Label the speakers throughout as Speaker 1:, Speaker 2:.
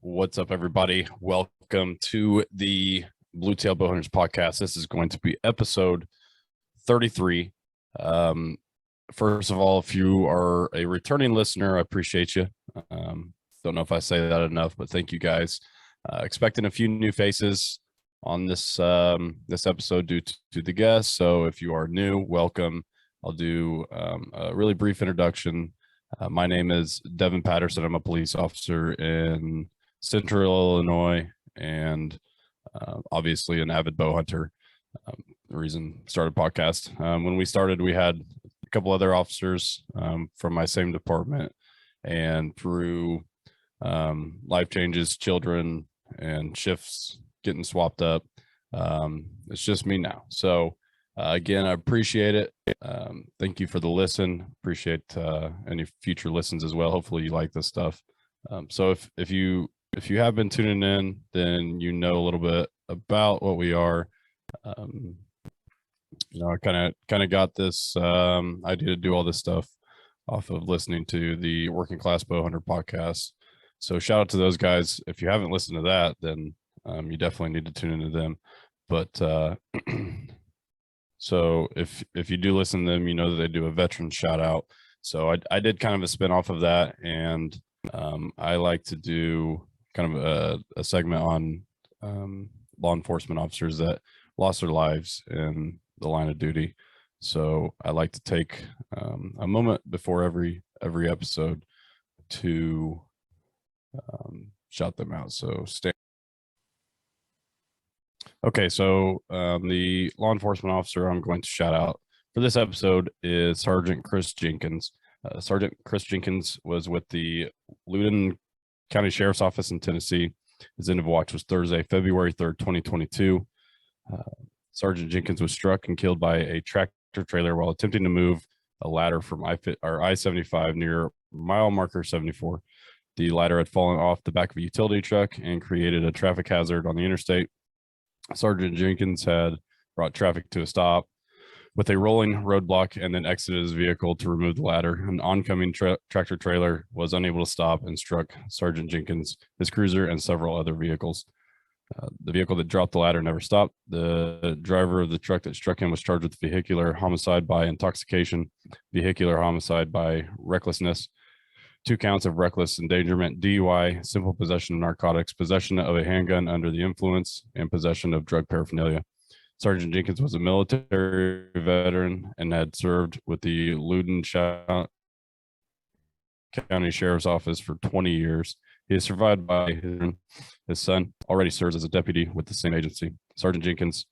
Speaker 1: What's up, everybody? Welcome to the Blue Tail Bowhunters podcast. This is going to be episode 33. First of all, if you are a returning listener, I appreciate you. Don't know if I say that enough, but thank you guys. Expecting a few new faces on this episode due to the guests. So if you are new, welcome. I'll do a really brief introduction. My name is Devin Patterson. I'm a police officer in Central Illinois and obviously an avid bow hunter. The reason I started podcast. When we started, we had a couple other officers from my same department, and through life changes, children, and shifts getting swapped up, it's just me now. So again, I appreciate it. Thank you for the listen. Appreciate any future listens as well. Hopefully you like this stuff. So if you have been tuning in, then you know a little bit about what we are. I kind of got this idea to do all this stuff off of listening to the Working Class Bowhunter podcast. So shout out to those guys. If you haven't listened to that, then you definitely need to tune into them. But so if you do listen to them, you know that they do a veteran shout out. So I did kind of a spin off of that, and I like to do kind of a segment on law enforcement officers that lost their lives in the line of duty. So I like to take a moment before every episode to shout them out. So stay. Okay, so the law enforcement officer I'm going to shout out for this episode is Sergeant Chris Jenkins. Sergeant Chris Jenkins was with the Loudoun County Sheriff's Office in Tennessee. His end of watch was Thursday, February 3rd, 2022. Sergeant Jenkins was struck and killed by a tractor trailer while attempting to move a ladder from I-75 near mile marker 74. The ladder had fallen off the back of a utility truck and created a traffic hazard on the interstate. Sergeant Jenkins had brought traffic to a stop with a rolling roadblock and then exited his vehicle to remove the ladder. An oncoming tractor trailer was unable to stop and struck Sergeant Jenkins, his cruiser, and several other vehicles. The vehicle that dropped the ladder never stopped. The driver of the truck that struck him was charged with vehicular homicide by intoxication, vehicular homicide by recklessness, 2 counts of reckless endangerment, DUI, simple possession of narcotics, possession of a handgun under the influence, and possession of drug paraphernalia. Sergeant Jenkins was a military veteran and had served with the Loudoun County Sheriff's Office for 20 years. He is survived by his son, already serves as a deputy with the same agency. Sergeant Jenkins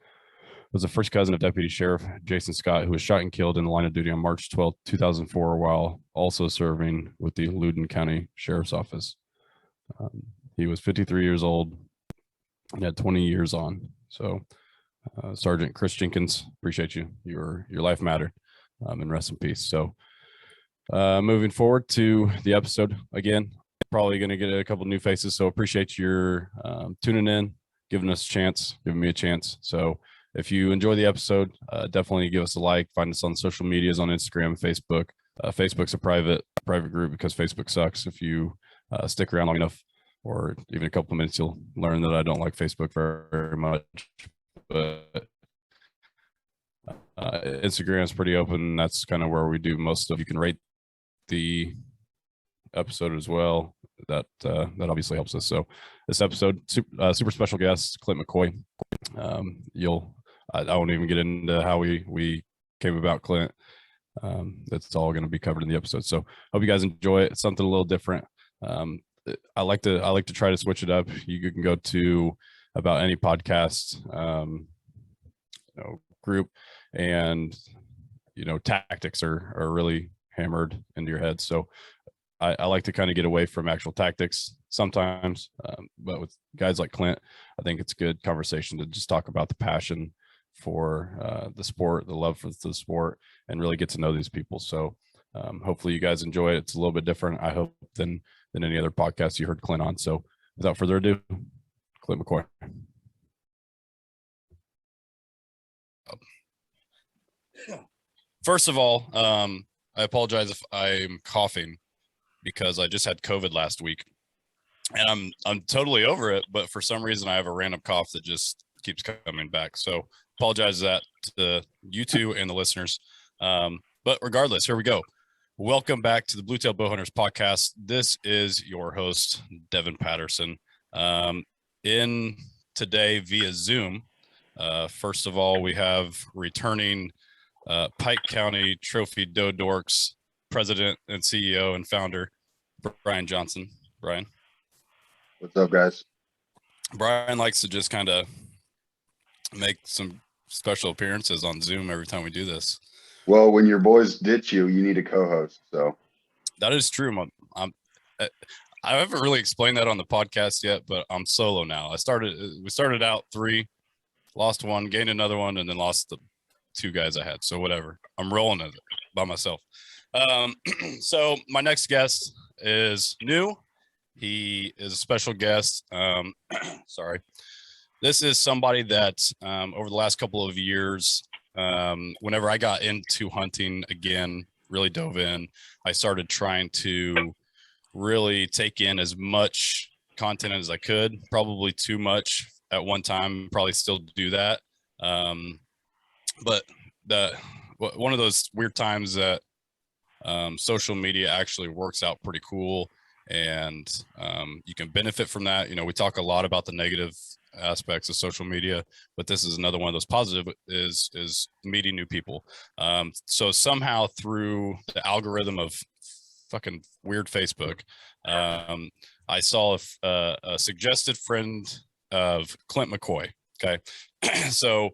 Speaker 1: was the first cousin of Deputy Sheriff Jason Scott, who was shot and killed in the line of duty on March 12, 2004, while also serving with the Loudoun County Sheriff's Office. He was 53 years old and had 20 years on. So, Sergeant Chris Jenkins, appreciate you. Your life mattered, and rest in peace. So, moving forward to the episode, again, probably going to get a couple new faces. So, appreciate your tuning in, giving me a chance. So, if you enjoy the episode, definitely give us a like. Find us on social medias on Instagram, Facebook. Facebook's a private group because Facebook sucks. If you stick around long enough, or even a couple of minutes, you'll learn that I don't like Facebook very much. But Instagram's pretty open. That's kind of where we do most of. You can rate the episode as well. That obviously helps us. So this episode, super special guest, Clint McCoy. I won't even get into how we came about Clint. That's all going to be covered in the episode. So hope you guys enjoy it. It's something a little different. I like to try to switch it up. You can go to about any podcast group, and tactics are really hammered into your head. So I like to kind of get away from actual tactics sometimes, but with guys like Clint, I think it's a good conversation to just talk about the passion for the sport, the love for the sport, and really get to know these people. So hopefully you guys enjoy it. It's a little bit different, I hope, than any other podcast you heard Clint on. So without further ado, Clint McCoy. First of all, I apologize if I'm coughing because I just had COVID last week. and I'm totally over it. But for some reason, I have a random cough that just keeps coming back. So apologize that to you two and the listeners. But regardless, here we go. Welcome back to the Bluetail Bowhunters podcast. This is your host, Devin Patterson. In today via Zoom. First of all, we have returning Pike County Trophy Doe Dorks president and CEO and founder, Brian Johnson. Brian.
Speaker 2: What's up, guys?
Speaker 1: Brian likes to just kind of make some special appearances on Zoom every time we do this.
Speaker 2: Well, when your boys ditch you, you need a co-host. So
Speaker 1: that is true. I haven't really explained that on the podcast yet, but I'm solo now. We started out 3, lost 1, gained another 1, and then lost the 2 guys I had. So whatever, I'm rolling it by myself. So my next guest is new. He is a special guest. Sorry. This is somebody that over the last couple of years, whenever I got into hunting again, really dove in, I started trying to really take in as much content as I could, probably too much at one time, probably still do that. But one of those weird times that social media actually works out pretty cool, and you can benefit from that. You know, we talk a lot about the negative aspects of social media, but this is another one of those positive is meeting new people. So somehow through the algorithm of fucking weird Facebook, I saw a suggested friend of Clint McCoy. Okay. So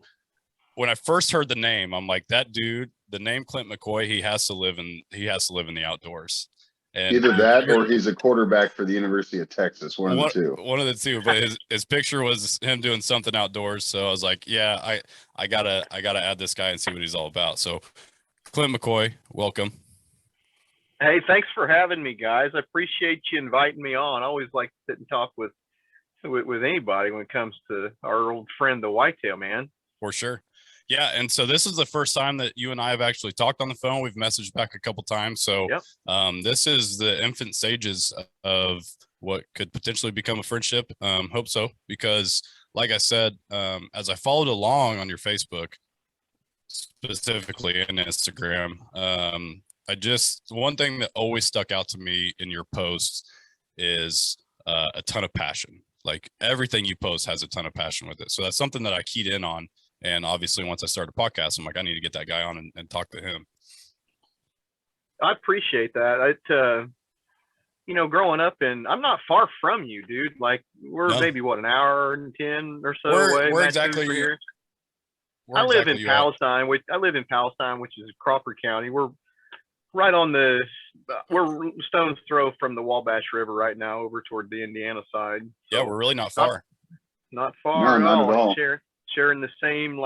Speaker 1: when I first heard the name, I'm like, that dude, the name Clint McCoy, he has to live in the outdoors. And
Speaker 2: either that or he's a quarterback for the University of Texas. One of the two.
Speaker 1: One of the two. But his picture was him doing something outdoors. So I was like, yeah, I gotta add this guy and see what he's all about. So Clint McCoy, welcome.
Speaker 3: Hey, thanks for having me, guys. I appreciate you inviting me on. I always like to sit and talk with anybody when it comes to our old friend, the whitetail man.
Speaker 1: For sure. Yeah, and so this is the first time that you and I have actually talked on the phone. We've messaged back a couple times. So yep. This is the infant stages of what could potentially become a friendship. Hope so, because like I said, as I followed along on your Facebook, specifically and Instagram, one thing that always stuck out to me in your posts is a ton of passion. Like everything you post has a ton of passion with it. So that's something that I keyed in on. And obviously, once I started a podcast, I'm like, I need to get that guy on and talk to him.
Speaker 3: I appreciate that. Growing up, and I'm not far from you, dude. Like, we're maybe, an hour and 10 or so away.
Speaker 1: Where exactly here?
Speaker 3: I live in Palestine, which is Crawford County. We're right on we're stone's throw from the Wabash River right now over toward the Indiana side.
Speaker 1: So yeah, we're really not far.
Speaker 3: Not far
Speaker 2: at all.
Speaker 3: Sharing the same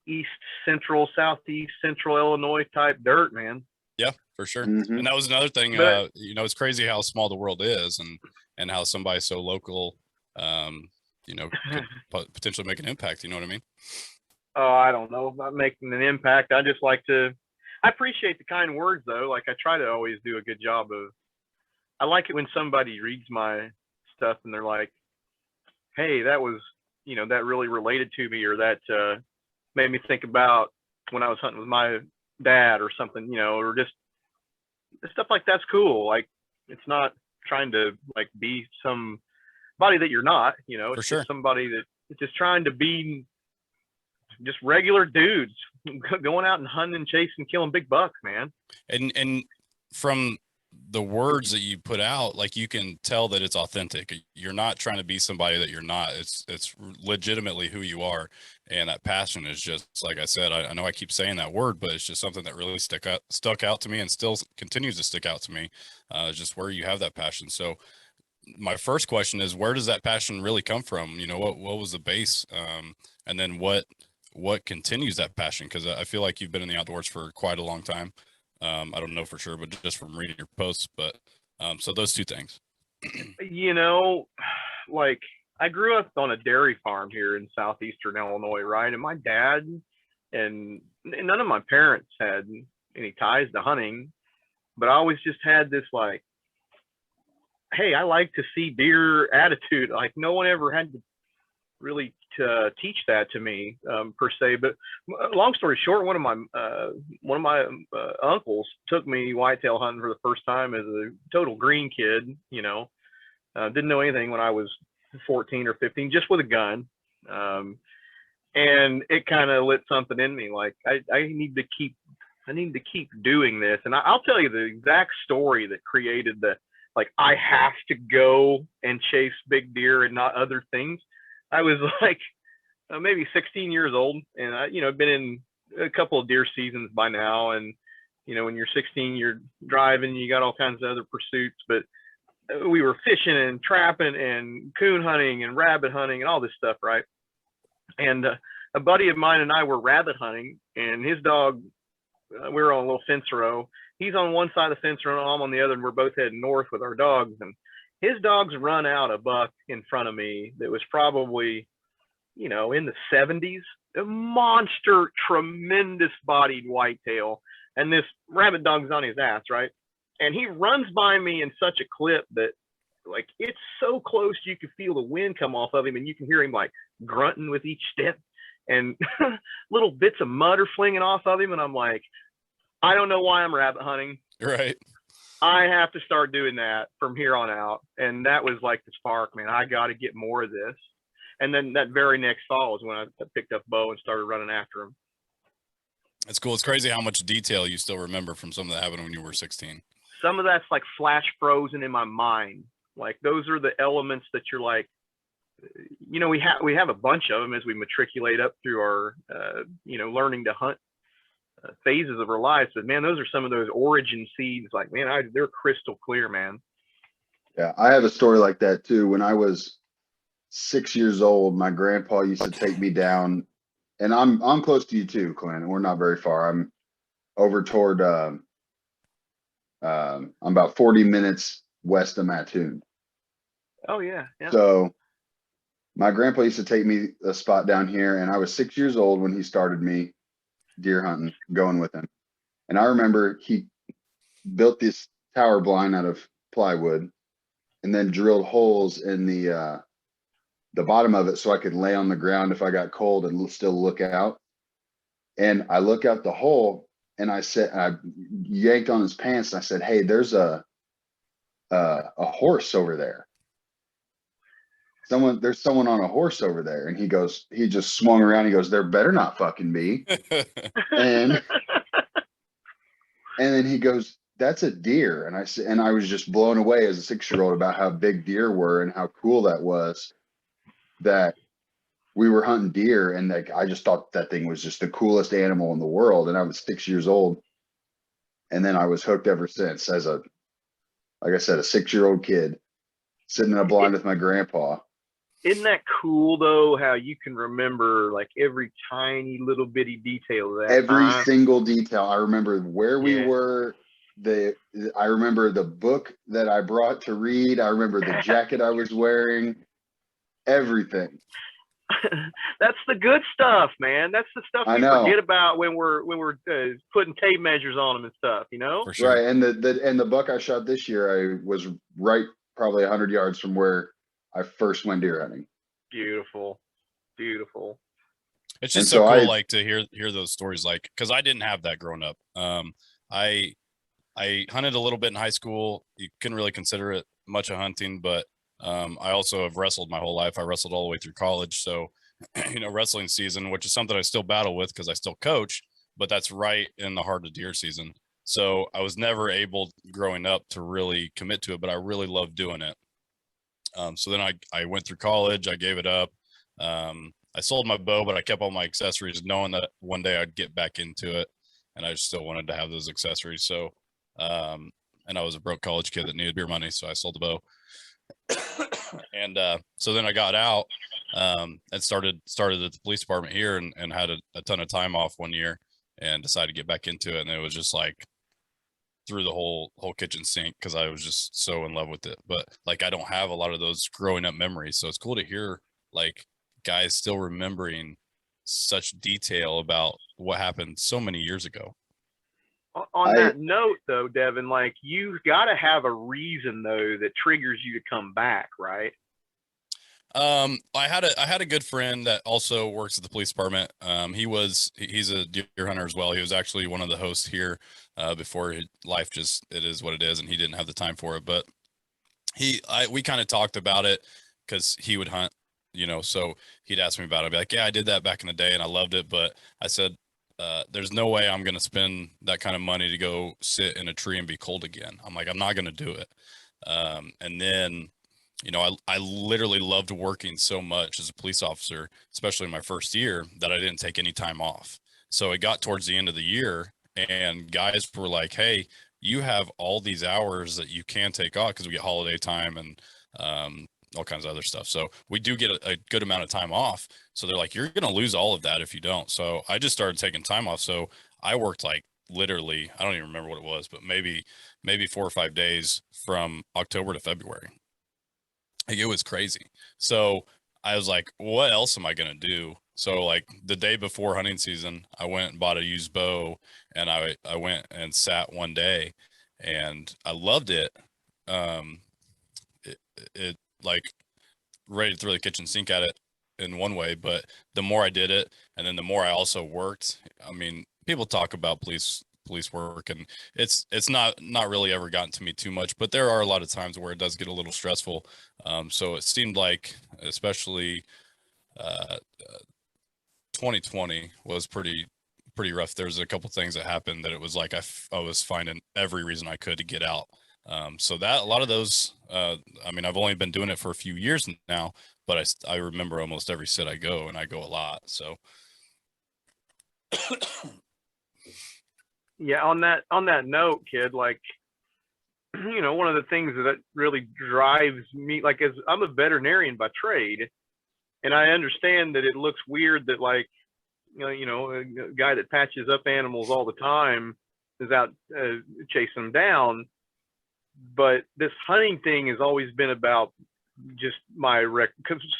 Speaker 3: east central, southeast central Illinois type dirt, man.
Speaker 1: Yeah, for sure. Mm-hmm. And that was another thing. It's crazy how small the world is, and how somebody so local, could potentially make an impact. You know what I mean?
Speaker 3: Oh, I don't know about making an impact. I appreciate the kind words though. Like I try to always do a good job of. I like it when somebody reads my stuff and they're like, "Hey, that was." That really related to me, or that made me think about when I was hunting with my dad or something, or just stuff like that's cool. Like, it's not trying to be somebody that you're not, it's
Speaker 1: For sure.
Speaker 3: Just somebody that it's just trying to be just regular dudes going out and hunting and chasing, killing big bucks, man.
Speaker 1: And from the words that you put out, like you can tell that it's authentic. You're not trying to be somebody that you're not. It's legitimately who you are, and that passion is just like I said. I know I keep saying that word, but it's just something that really stuck out to me, and still continues to stick out to me. Just where you have that passion. So my first question is, where does that passion really come from? What was the base, and then what continues that passion? Because I feel like you've been in the outdoors for quite a long time. I don't know for sure, but just from reading your posts. But so those two things.
Speaker 3: I grew up on a dairy farm here in southeastern Illinois, right? And my dad and none of my parents had any ties to hunting, but I always just had this hey, I like to see deer attitude. Like no one ever had to really teach that to me per se. But long story short, one of my uncles took me whitetail hunting for the first time as a total green kid. Didn't know anything when I was 14 or 15, just with a gun. And it kind of lit something in me. Like I need to keep doing this. And I'll tell you the exact story that created the, like, I have to go and chase big deer and not other things. I was like maybe 16 years old, and I've been in a couple of deer seasons by now. And when you're 16, you're driving, you got all kinds of other pursuits. But we were fishing and trapping and coon hunting and rabbit hunting and all this stuff, right? And a buddy of mine and I were rabbit hunting, and his dog, we were on a little fence row. He's on one side of the fence row, I'm on the other, and we're both heading north with our dogs. And his dogs run out a buck in front of me that was probably, in the 70s, a monster, tremendous bodied whitetail. And this rabbit dog's on his ass, right? And he runs by me in such a clip that, like, it's so close you can feel the wind come off of him, and you can hear him like grunting with each step, and little bits of mud are flinging off of him. And I'm like, I don't know why I'm rabbit hunting.
Speaker 1: Right.
Speaker 3: I have to start doing that from here on out. And that was like the spark, man. I got to get more of this. And then that very next fall was when I picked up bow and started running after him.
Speaker 1: That's cool. It's crazy how much detail you still remember from something that happened when you were 16.
Speaker 3: Some of that's like flash frozen in my mind. Like those are the elements that you're like, we have a bunch of them as we matriculate up through our, learning to hunt phases of our lives. But man, those are some of those origin seeds. Like, man, they're crystal clear, man.
Speaker 2: Yeah, I have a story like that too. When I was 6 years old, my grandpa used to take me down, and I'm close to you too, Clint, and we're not very far. I'm over toward I'm about 40 minutes west of Mattoon.
Speaker 3: Oh yeah.
Speaker 2: So my grandpa used to take me a spot down here, and I was 6 years old when he started me deer hunting, going with him. And I remember he built this tower blind out of plywood and then drilled holes in the bottom of it so I could lay on the ground if I got cold and still look out. And I look out the hole, and I yanked on his pants, and I said, "Hey, there's a horse over there. There's someone on a horse over there." And he just swung around. He goes, "There better not fucking be." and then he goes, "That's a deer." And I was just blown away as a 6-year-old about how big deer were and how cool that was, that we were hunting deer. And like, I just thought that thing was just the coolest animal in the world. And I was 6 years old. And then I was hooked ever since as like I said, a 6-year-old kid sitting in a blind with my grandpa.
Speaker 3: Isn't that cool though, how you can remember like every tiny little bitty detail of that?
Speaker 2: Every single detail. I remember where we were. I remember the book that I brought to read. I remember the jacket I was wearing. Everything.
Speaker 3: That's the good stuff, man. That's the stuff we forget about when we're putting tape measures on them and stuff,
Speaker 1: For sure.
Speaker 2: Right. And the buck I shot this year, I was right probably 100 yards from where I first went deer hunting.
Speaker 3: Beautiful.
Speaker 1: It's just so cool, like, to hear those stories, like, because I didn't have that growing up. I hunted a little bit in high school. You couldn't really consider it much of hunting, but I also have wrestled my whole life. I wrestled all the way through college. So, wrestling season, which is something I still battle with because I still coach, but that's right in the heart of deer season. So I was never able growing up to really commit to it, but I really loved doing it. So then I went through college, I gave it up. I sold my bow, but I kept all my accessories knowing that one day I'd get back into it. And I still wanted to have those accessories. So, and I was a broke college kid that needed beer money. So I sold the bow. And so then I got out and started at the police department here and had a ton of time off one year and decided to get back into it. And it was just like through the whole kitchen sink because I was just so in love with it. But like, I don't have a lot of those growing up memories. So it's cool to hear like guys still remembering such detail about what happened so many years ago.
Speaker 3: on that note, though, Devin, like you've got to have a reason though that triggers you to come back, right?
Speaker 1: I had a good friend that also works at the police department. He's a deer hunter as well. He was actually one of the hosts here before life just it is what it is, and he didn't have the time for it. But we kind of talked about it because he would hunt, so he'd ask me about it. I'd be like, yeah, I did that back in the day and I loved it. But I said, there's no way I'm going to spend that kind of money to go sit in a tree and be cold again. I'm like, I'm not going to do it. And then, I literally loved working so much as a police officer, especially in my first year, that I didn't take any time off. So it got towards the end of the year and guys were like, hey, you have all these hours that you can take off because we get holiday time and all kinds of other stuff. So we do get a good amount of time off. So they're like, you're going to lose all of that if you don't. So I just started taking time off. So I worked like literally, I don't even remember what it was, but maybe 4 or 5 days from October to February. Like, it was crazy. So I was like, what else am I going to do? So like the day before hunting season, I went and bought a used bow and I went and sat one day and I loved it. It like ready to throw the kitchen sink at it in one way, but the more I did it and then the more I also worked, I mean, people talk about police work and it's not really ever gotten to me too much, but there are a lot of times where it does get a little stressful. So it seemed like especially 2020 was pretty rough. There's a couple things that happened that it was like I was finding every reason I could to get out. So that a lot of those, I mean, I've only been doing it for a few years now, but I remember almost every sit I go, and I go a lot. So
Speaker 3: Yeah, on that note, kid, like one of the things that really drives me, like, as I'm a veterinarian by trade, and I understand that it looks weird that like a guy that patches up animals all the time is out chasing them down. But this hunting thing has always been about just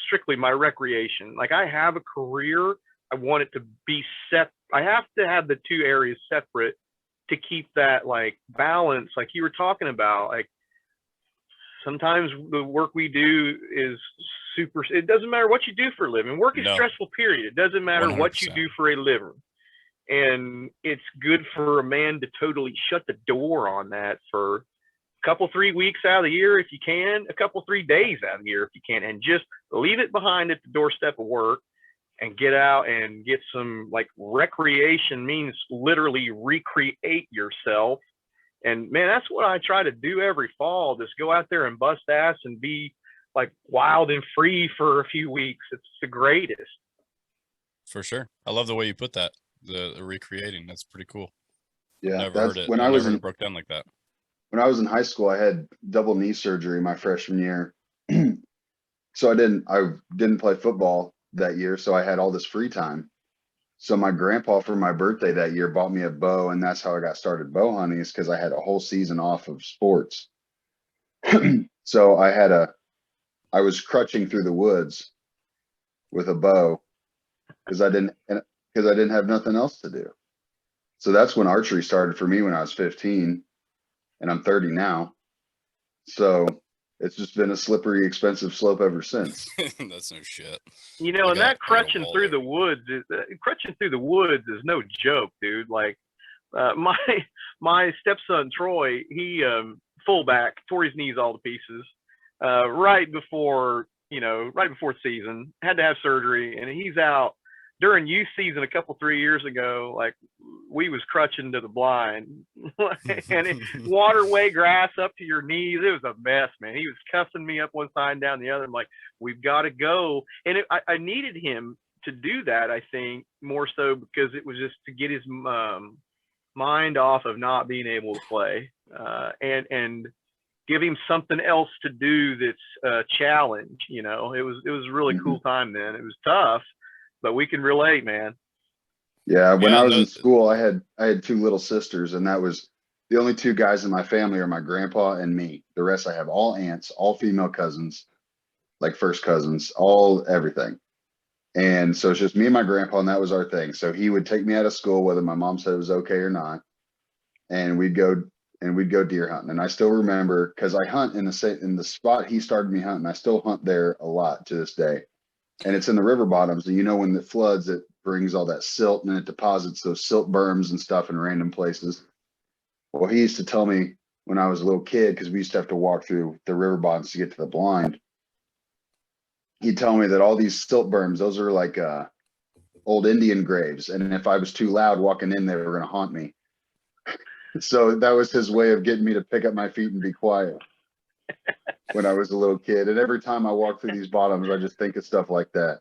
Speaker 3: strictly my recreation. Like, I have a career. I want it to be set. I have to have the two areas separate to keep that like balance, like you were talking about. Like, sometimes the work we do is super. It doesn't matter what you do for a living. Work is stressful, period. It doesn't matter 100%. What you do for a living. And it's good for a man to totally shut the door on that for a couple, 3 weeks out of the year if you can, a couple, 3 days out of the year if you can, and just leave it behind at the doorstep of work and get out and get some, like, recreation means literally recreate yourself. And man, that's what I try to do every fall. Just go out there and bust ass and be like wild and free for a few weeks. It's the greatest.
Speaker 1: For sure. I love the way you put that. The recreating. That's pretty cool.
Speaker 2: Yeah.
Speaker 1: Never heard it.
Speaker 2: When I was
Speaker 1: never broke down like that.
Speaker 2: When I was in high school, I had double knee surgery my freshman year. So I didn't play football that year. So I had all this free time. So my grandpa for my birthday that year bought me a bow, and that's how I got started bow hunting, is because I had a whole season off of sports. So I was crutching through the woods with a bow because I didn't have nothing else to do. So that's when archery started for me when I was 15, and I'm 30 now. So it's just been a slippery, expensive slope ever since.
Speaker 1: That's no shit.
Speaker 3: And that crutching through the woods is no joke, dude. Like, my stepson Troy, he fullback, tore his knees all to pieces right before season, had to have surgery, and he's out during youth season a couple 3 years ago. Like, we was crutching to the blind and waterway grass up to your knees. It was a mess, man. He was cussing me up one side and down the other. I'm like, we've got to go. And I needed him to do that, I think, more so because it was just to get his mind off of not being able to play and give him something else to do that's a challenge. It was a really cool time then. It was tough, but we can relate, man.
Speaker 2: Yeah, when I was in school, I had two little sisters, and that was the only two guys in my family are my grandpa and me. The rest I have all aunts, all female cousins, like first cousins, all everything. And so it's just me and my grandpa, and that was our thing. So he would take me out of school, whether my mom said it was okay or not. and we'd go deer hunting. And I still remember, because I hunt in the spot he started me hunting. I still hunt there a lot to this day, and it's in the river bottoms. And when it floods, it brings all that silt and it deposits those silt berms and stuff in random places. Well, he used to tell me when I was a little kid, because we used to have to walk through the river bottoms to get to the blind. He'd tell me that all these silt berms, those are like old Indian graves, and if I was too loud walking in, they were going to haunt me. So that was his way of getting me to pick up my feet and be quiet when I was a little kid. And every time I walk through these bottoms, I just think of stuff like that.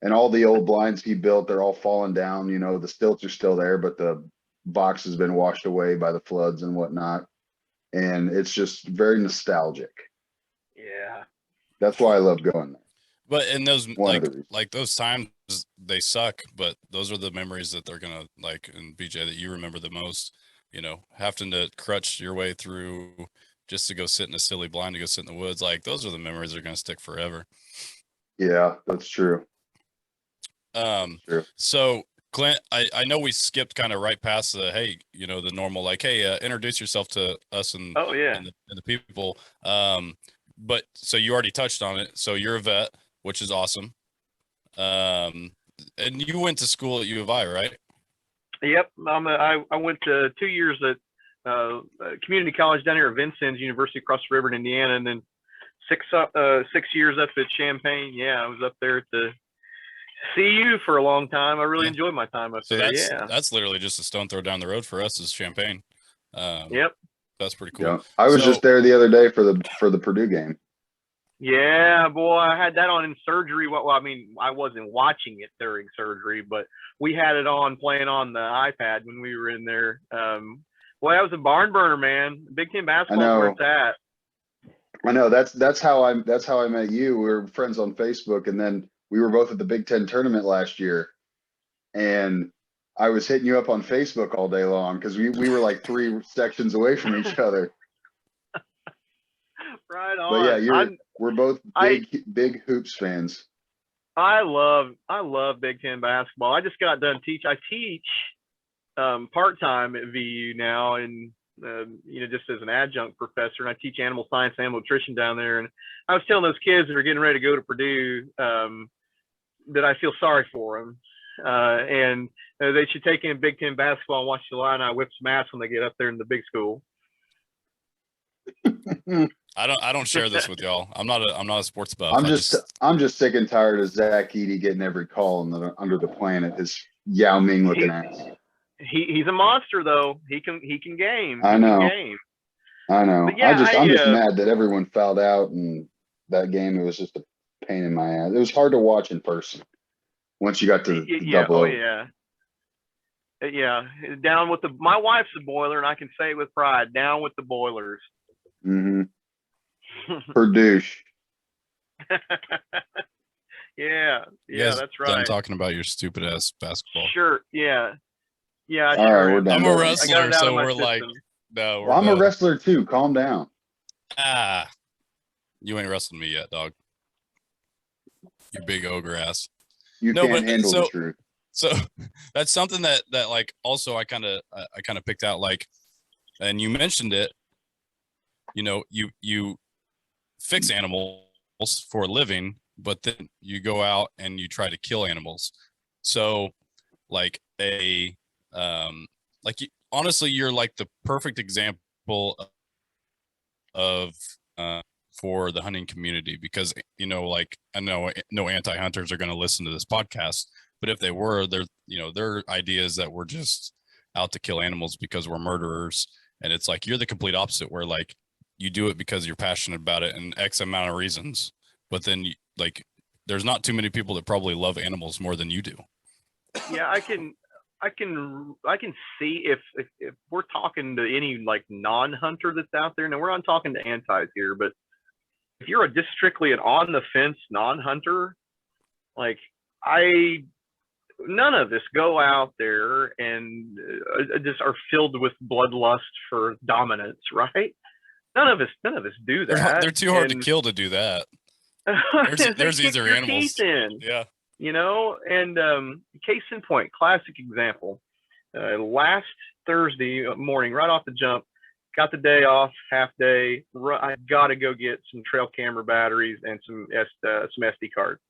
Speaker 2: And all the old blinds he built, they're all falling down. The stilts are still there, but the box has been washed away by the floods and whatnot. And it's just very nostalgic.
Speaker 3: Yeah.
Speaker 2: That's why I love going there.
Speaker 1: But in those like those times, they suck, but those are the memories that they're gonna like, and BJ, that you remember the most. Having to crutch your way through just to go sit in a silly blind to go sit in the woods. Like, those are the memories that are gonna stick forever.
Speaker 2: Yeah, that's true.
Speaker 1: True. So Clint, I know we skipped kind of right past the the normal, like, hey, introduce yourself to us and and the people. But so you already touched on it. So you're a vet, which is awesome. And you went to school at U of I, right?
Speaker 3: Yep. I went to 2 years at community college down here at Vincennes University across the river in Indiana, and then 6 years up at Champaign. Yeah, I was up there to CU for a long time. I really enjoyed my time up there.
Speaker 1: That's literally just a stone throw down the road for us is Champaign.
Speaker 3: Yep.
Speaker 1: That's pretty cool.
Speaker 2: Yeah. I was just there the other day for the Purdue game.
Speaker 3: Yeah, boy, I had that on in surgery. Well, I mean, I wasn't watching it during surgery, but we had it on playing on the iPad when we were in there. Boy, that was a barn burner, man. Big Ten basketball where it's at.
Speaker 2: I know. That's how I met you. We were friends on Facebook, and then we were both at the Big Ten tournament last year, and I was hitting you up on Facebook all day long because we were like 3 sections away from each other.
Speaker 3: Right on.
Speaker 2: But yeah, we're both big hoops fans.
Speaker 3: I love Big Ten basketball. I just got done teach. I teach part-time at VU now, and just as an adjunct professor, and I teach animal science and animal nutrition down there. And I was telling those kids that are getting ready to go to Purdue that I feel sorry for them, and they should take in Big Ten basketball and watch the Illini whip some ass when they get up there in the big school.
Speaker 1: I don't share this with y'all. I'm not a sports buff.
Speaker 2: I'm just sick and tired of Zach Edey getting every call under the planet. His Yao Ming looking ass.
Speaker 3: He's a monster though. He can game.
Speaker 2: I know. Yeah, I'm just mad that everyone fouled out in that game. It was just a pain in my ass. It was hard to watch in person once you got to double.
Speaker 3: Oh yeah. Down with my wife's a Boiler, and I can say it with pride. Down with the Boilers.
Speaker 2: Mm-hmm. Purdue.
Speaker 3: Yeah, that's right.
Speaker 1: I'm talking about your stupid ass basketball.
Speaker 3: Sure, yeah.
Speaker 2: All right, we're done.
Speaker 1: I'm a wrestler, so we're like, no.
Speaker 2: Well, I'm a wrestler too. Calm down.
Speaker 1: You ain't wrestled me yet, dog. You big ogre ass.
Speaker 2: You can't handle the truth.
Speaker 1: So that's something that like also I kind of picked out, like, and you mentioned it. You fix animals for a living, but then you go out and you try to kill animals. So like honestly, you're like the perfect example of for the hunting community, because like, I know no anti-hunters are going to listen to this podcast, but if they were, their ideas that we're just out to kill animals because we're murderers. And it's like, you're the complete opposite, where like you do it because you're passionate about it and X amount of reasons, but then there's not too many people that probably love animals more than you do.
Speaker 3: Yeah, I can see if we're talking to any like non-hunter that's out there. Now, we're not talking to antis here, but if you're just strictly an on the fence non-hunter, like none of us go out there and just are filled with bloodlust for dominance, right? None of us do that.
Speaker 1: They're too hard to kill to do that. There's easier animals.
Speaker 3: Yeah. And case in point, classic example. last Thursday morning, right off the jump, got the day off, half day. I got to go get some trail camera batteries and some SD cards.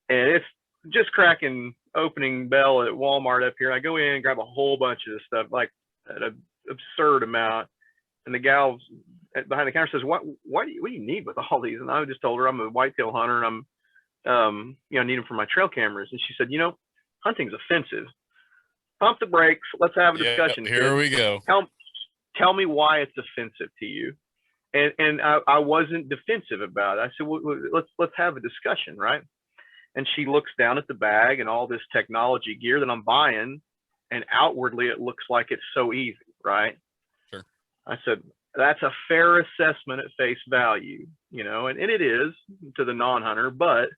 Speaker 3: And it's just cracking opening bell at Walmart up here. I go in and grab a whole bunch of this stuff, like an absurd amount. And the gal behind the counter says, what do you need with all these? And I just told her I'm a whitetail hunter and I'm, need them for my trail cameras. And she said, hunting's offensive. Pump the brakes. Let's have a discussion.
Speaker 1: Here we go.
Speaker 3: Tell me why it's offensive to you. And I wasn't defensive about it. I said, well, let's have a discussion, right? And she looks down at the bag and all this technology gear that I'm buying, and outwardly it looks like it's so easy, right?
Speaker 1: Sure.
Speaker 3: I said, that's a fair assessment at face value, and it is to the non-hunter. But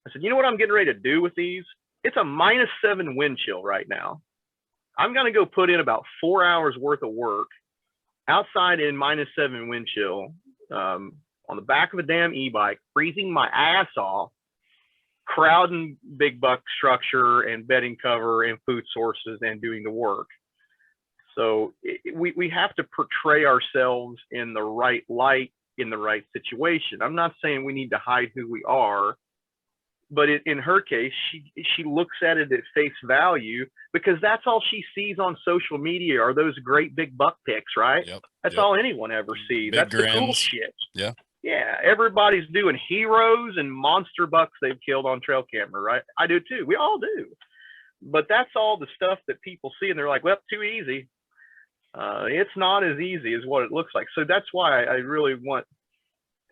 Speaker 3: I said, you know what I'm getting ready to do with these? It's a -7 wind chill right now. I'm going to go put in about 4 hours worth of work outside in -7 wind chill on the back of a damn e-bike, freezing my ass off, crowding big buck structure and bedding cover and food sources and doing the work. So we have to portray ourselves in the right light, in the right situation. I'm not saying we need to hide who we are, but in her case, she looks at it at face value because that's all she sees on social media are those great big buck pics, right?
Speaker 1: Yep,
Speaker 3: that's all anyone ever sees.
Speaker 1: Big
Speaker 3: That's
Speaker 1: grins.
Speaker 3: the cool shit.
Speaker 1: Yeah.
Speaker 3: Yeah, everybody's doing heroes and monster bucks they've killed on trail camera, right? I do too. We all do. But that's all the stuff that people see, and they're like, well, too easy. It's not as easy as what it looks like. So that's why I really want,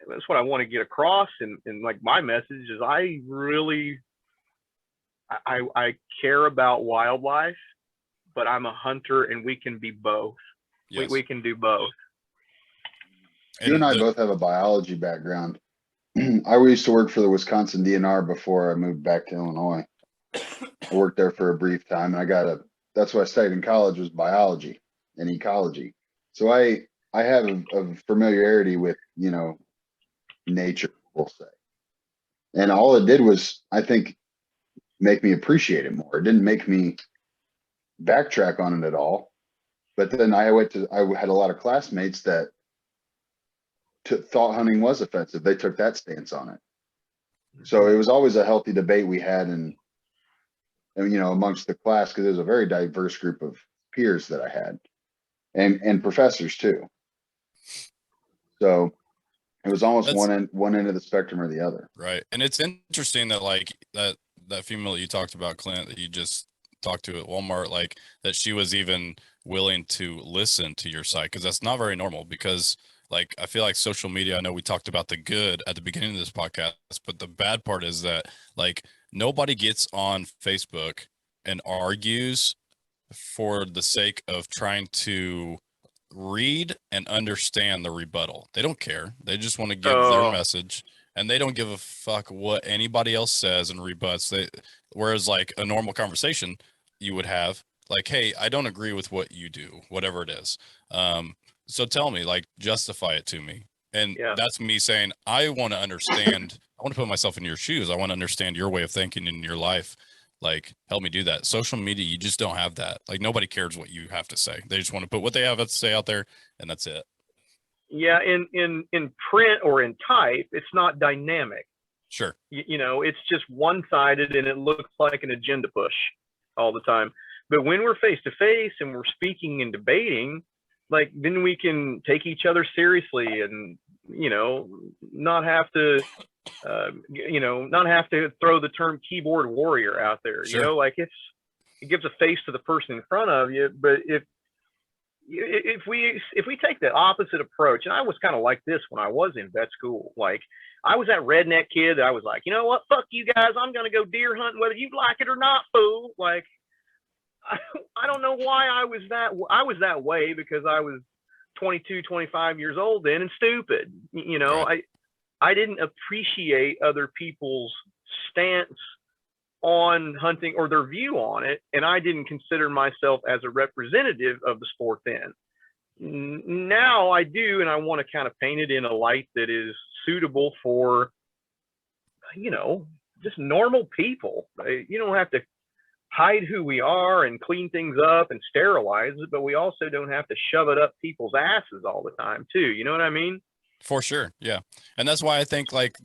Speaker 3: that's what I want to get across. And like my message is I care about wildlife, but I'm a hunter and we can be both.
Speaker 1: Yes.
Speaker 3: We can do both.
Speaker 2: You and I both have a biology background. I used to work for the Wisconsin DNR before I moved back to Illinois. I worked there for a brief time, and that's what I studied in college was biology and ecology. So I have a familiarity with, nature, we'll say. And all it did was, I think, make me appreciate it more. It didn't make me backtrack on it at all. But then I had a lot of classmates that thought hunting was offensive. They took that stance on it. So it was always a healthy debate we had and amongst the class, because it was a very diverse group of peers that I had and professors too. So it was almost one end of the spectrum or the other.
Speaker 1: Right. And it's interesting that like that female that you talked about, Clint, that you just talked to at Walmart, like that she was even willing to listen to your side, because that's not very normal. Because like I feel like social media, I know we talked about the good at the beginning of this podcast, but the bad part is that like nobody gets on Facebook and argues for the sake of trying to read and understand the rebuttal. They don't care. They just want to give their message, and they don't give a fuck what anybody else says and rebuts. Whereas like a normal conversation you would have, like, hey, I don't agree with what you do, whatever it is. So tell me, like, justify it to me. And that's me saying, I want to understand. I want to put myself in your shoes. I want to understand your way of thinking in your life. Like, help me do that. Social media, you just don't have that. Like, nobody cares what you have to say. They just want to put what they have to say out there, and that's it.
Speaker 3: Yeah, in print or in type, it's not dynamic.
Speaker 1: Sure.
Speaker 3: It's just one-sided, and it looks like an agenda push all the time. But when we're face-to-face and we're speaking and debating, like, then we can take each other seriously and, not have to, not have to throw the term keyboard warrior out there.
Speaker 1: Sure.
Speaker 3: Like it gives a face to the person in front of you. But if we take the opposite approach, and I was kind of like this when I was in vet school, like I was that redneck kid that I was like, you know what, fuck you guys, I'm going to go deer hunting whether you like it or not, fool. Like, I don't know why I was that way, because I was 22, 25 years old then and stupid. Right. I didn't appreciate other people's stance on hunting or their view on it, and I didn't consider myself as a representative of the sport then. Now I do, and I want to kind of paint it in a light that is suitable for, just normal people. You don't have to hide who we are and clean things up and sterilize it, but we also don't have to shove it up people's asses all the time too. You know what I mean?
Speaker 1: For sure. Yeah. And that's why I think like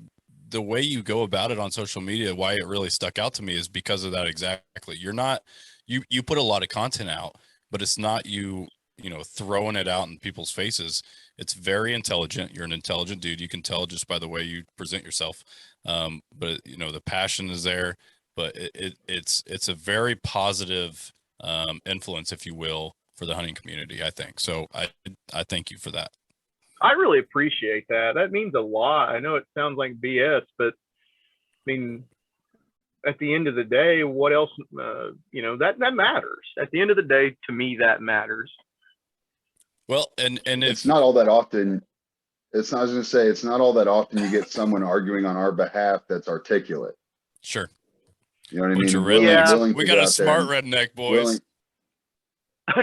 Speaker 1: the way you go about it on social media, why it really stuck out to me is because of that. Exactly. You're not, you put a lot of content out, but it's not you throwing it out in people's faces. It's very intelligent. You're an intelligent dude. You can tell just by the way you present yourself. But the passion is there, but it's a very positive influence, if you will, for the hunting community, I think. So I thank you for that.
Speaker 3: I really appreciate that. That means a lot. I know it sounds like BS, but I mean, at the end of the day, what else, that matters. At the end of the day, to me, that matters.
Speaker 1: Well, and
Speaker 2: it's not all that often. I was going to say, it's not all that often you get someone arguing on our behalf that's articulate.
Speaker 1: Sure.
Speaker 2: You know what I
Speaker 1: Bunch
Speaker 2: mean?
Speaker 1: of rednecks.
Speaker 2: Willing
Speaker 1: We
Speaker 2: to
Speaker 1: got
Speaker 2: go
Speaker 1: a
Speaker 2: out there
Speaker 1: smart
Speaker 2: and
Speaker 1: redneck, boys.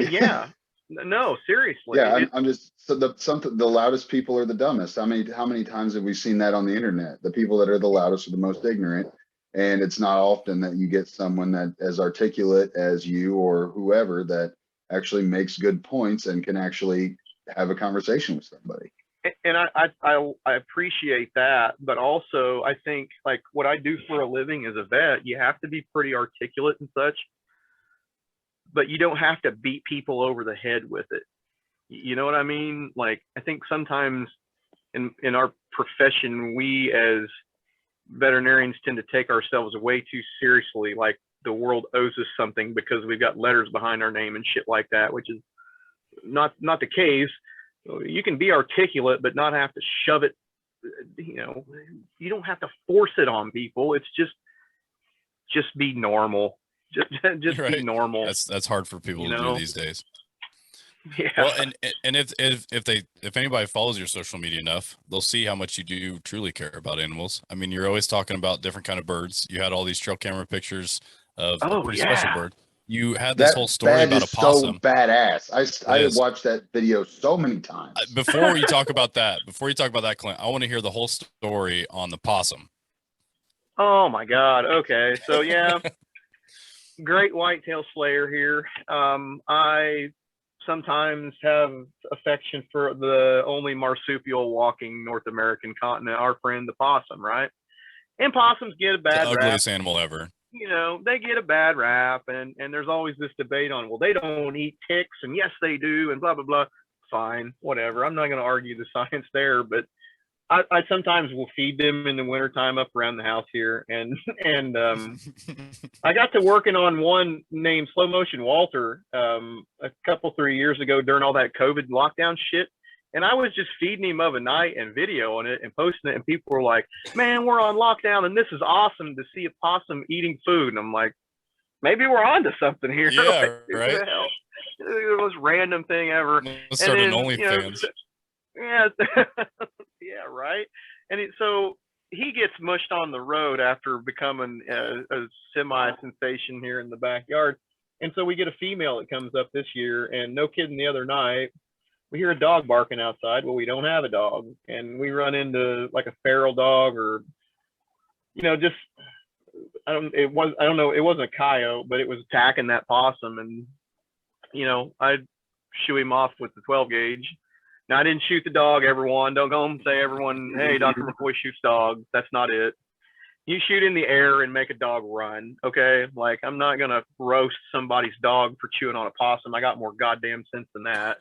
Speaker 3: Yeah. No, seriously.
Speaker 2: Yeah, I'm just the loudest people are the dumbest. How many times have we seen that on the internet? The people that are the loudest are the most ignorant, and it's not often that you get someone that as articulate as you or whoever that actually makes good points and can actually have a conversation with somebody.
Speaker 3: And I appreciate that, but also I think like what I do for a living as a vet, you have to be pretty articulate and such, but you don't have to beat people over the head with it. You know what I mean? Like, I think sometimes in our profession, we as veterinarians tend to take ourselves way too seriously. Like the world owes us something because we've got letters behind our name and shit like that, which is not the case. You can be articulate, but not have to shove it. You don't have to force it on people. It's just be normal. Just
Speaker 1: right.
Speaker 3: Be normal.
Speaker 1: That's hard for people to do these days.
Speaker 3: Yeah.
Speaker 1: Well, and if anybody follows your social media enough, they'll see how much you do truly care about animals. I mean, you're always talking about different kind of birds. You had all these trail camera pictures of a pretty special bird. You had this whole story about a possum.
Speaker 2: So badass. I watched that video so many times.
Speaker 1: Before you talk about that, Clint, I want to hear the whole story on the possum.
Speaker 3: Oh my God. Okay. So yeah, great whitetail slayer here. I sometimes have affection for the only marsupial walking North American continent, our friend the possum, right? And possums get a bad rap.
Speaker 1: The ugliest animal ever.
Speaker 3: They get a bad rap, and there's always this debate on, well, they don't eat ticks, and yes, they do, and blah, blah, blah. Fine, whatever. I'm not going to argue the science there, but I sometimes will feed them in the wintertime up around the house here. And I got to working on one named Slow Motion Walter a couple, 3 years ago during all that COVID lockdown shit. And I was just feeding him of a night and videoing it and posting it. And people were like, man, we're on lockdown and this is awesome to see a possum eating food. And I'm like, maybe we're on to something here.
Speaker 1: Yeah,
Speaker 3: like,
Speaker 1: right.
Speaker 3: It was the most random thing ever.
Speaker 1: Let's start an OnlyFans.
Speaker 3: Yeah, yeah, right. And so he gets mushed on the road after becoming a semi-sensation here in the backyard. And so we get a female that comes up this year, and no kidding, the other night, we hear a dog barking outside. Well, we don't have a dog, and we run into like a feral dog, or just I don't know. It wasn't a coyote, but it was attacking that possum, and I'd shoo him off with the 12 gauge. Now, I didn't shoot the dog, everyone. Don't go and say everyone, hey, Dr. McCoy shoots dogs. That's not it. You shoot in the air and make a dog run, okay? Like, I'm not gonna roast somebody's dog for chewing on a possum. I got more goddamn sense than that.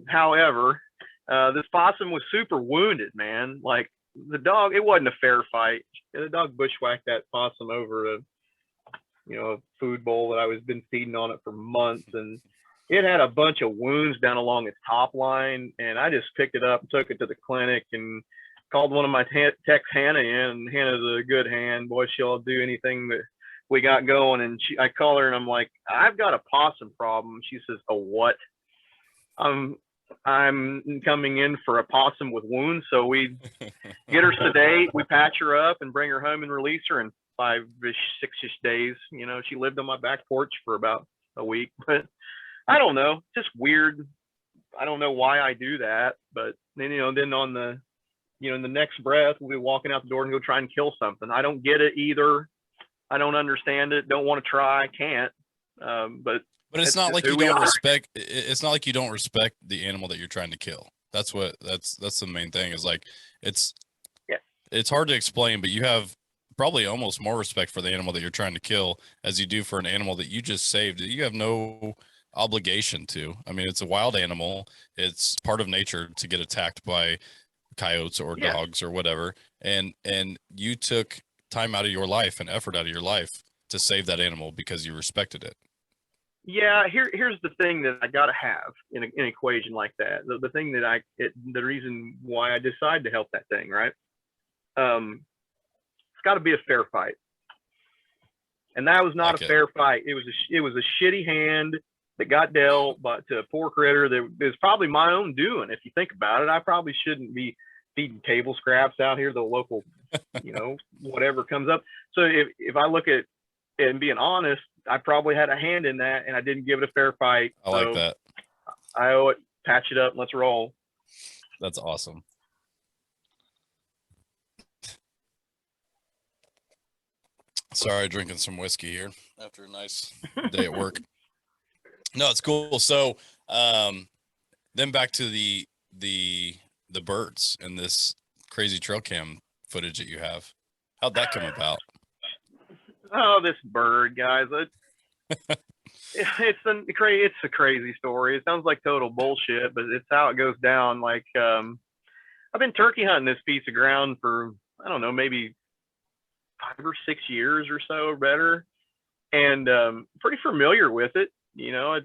Speaker 3: However, this possum was super wounded, man. Like the dog, it wasn't a fair fight. The dog bushwhacked that possum over a food bowl that I was been feeding on it for months, and it had a bunch of wounds down along its top line. And I just picked it up and took it to the clinic and called one of my techs, Hannah, in. And Hannah's a good hand, boy. She'll do anything that we got going. And I call her and I'm like, I've got a possum problem. She says, a what? I'm coming in for a possum with wounds. So we get her sedate, we patch her up and bring her home and release her in 5-ish, 6-ish days. She lived on my back porch for about a week, but I don't know, just weird. I don't know why I do that, but then, then on the, in the next breath, we'll be walking out the door and go try and kill something. I don't get it either. I don't understand it. Don't want to try. Can't. But
Speaker 1: it's not like you don't respect. It's not like you don't respect the animal that you're trying to kill. That's the main thing. Is like it's hard to explain, but you have probably almost more respect for the animal that you're trying to kill as you do for an animal that you just saved. You have no obligation to. I mean, it's a wild animal. It's part of nature to get attacked by coyotes or dogs or whatever. And you took time out of your life and effort out of your life to save that animal because you respected it.
Speaker 3: Yeah, here's the thing that I gotta have in an equation like that. The thing that the reason why I decide to help that thing, right? It's got to be a fair fight, and that was not a fair fight. It was a shitty hand that got dealt to a poor critter that is probably my own doing. If you think about it, I probably shouldn't be feeding table scraps out here. The local, whatever comes up. So if I look at it and being honest, I probably had a hand in that, and I didn't give it a fair fight.
Speaker 1: I like that.
Speaker 3: I owe it. Patch it up. And let's roll.
Speaker 1: That's awesome. Sorry, drinking some whiskey here after a nice day at work. No, it's cool. So, then back to the birds and this crazy trail cam footage that you have. How'd that come about?
Speaker 3: Oh, this bird, guys. It's a crazy story. It sounds like total bullshit, but it's how it goes down. Like, I've been turkey hunting this piece of ground for, I don't know, maybe 5 or 6 years or so, or better, and pretty familiar with it. I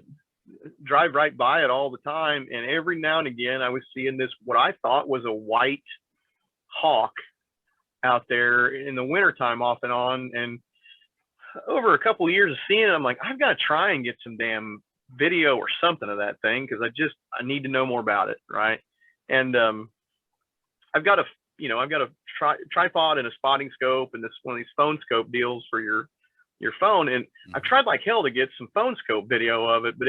Speaker 3: drive right by it all the time, and every now and again I was seeing this, what I thought was a white hawk out there in the wintertime off and on. And over a couple of years of seeing it, I'm like, I've got to try and get some damn video or something of that thing, because I need to know more about it, right? And I've got a tripod and a spotting scope, and this one of these phone scope deals for your phone. And I've tried like hell to get some phone scope video of it, but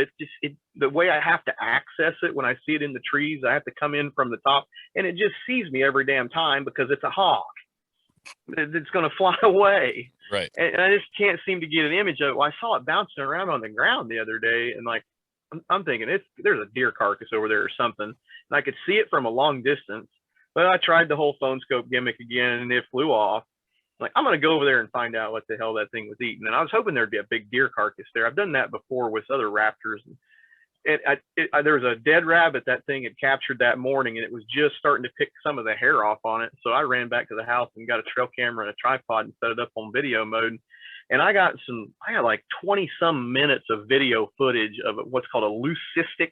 Speaker 3: the way I have to access it when I see it in the trees, I have to come in from the top, and it just sees me every damn time because it's a hawk. It's going to fly away.
Speaker 1: Right.
Speaker 3: And I just can't seem to get an image of it. Well, I saw it bouncing around on the ground the other day, and like, I'm thinking there's a deer carcass over there or something. And I could see it from a long distance. But I tried the whole phone scope gimmick again, and it flew off. Like, I'm going to go over there and find out what the hell that thing was eating. And I was hoping there'd be a big deer carcass there. I've done that before with other raptors. And there was a dead rabbit that thing had captured that morning, and it was just starting to pick some of the hair off on it. So I ran back to the house and got a trail camera and a tripod and set it up on video mode. And I got like 20 some minutes of video footage of what's called a leucistic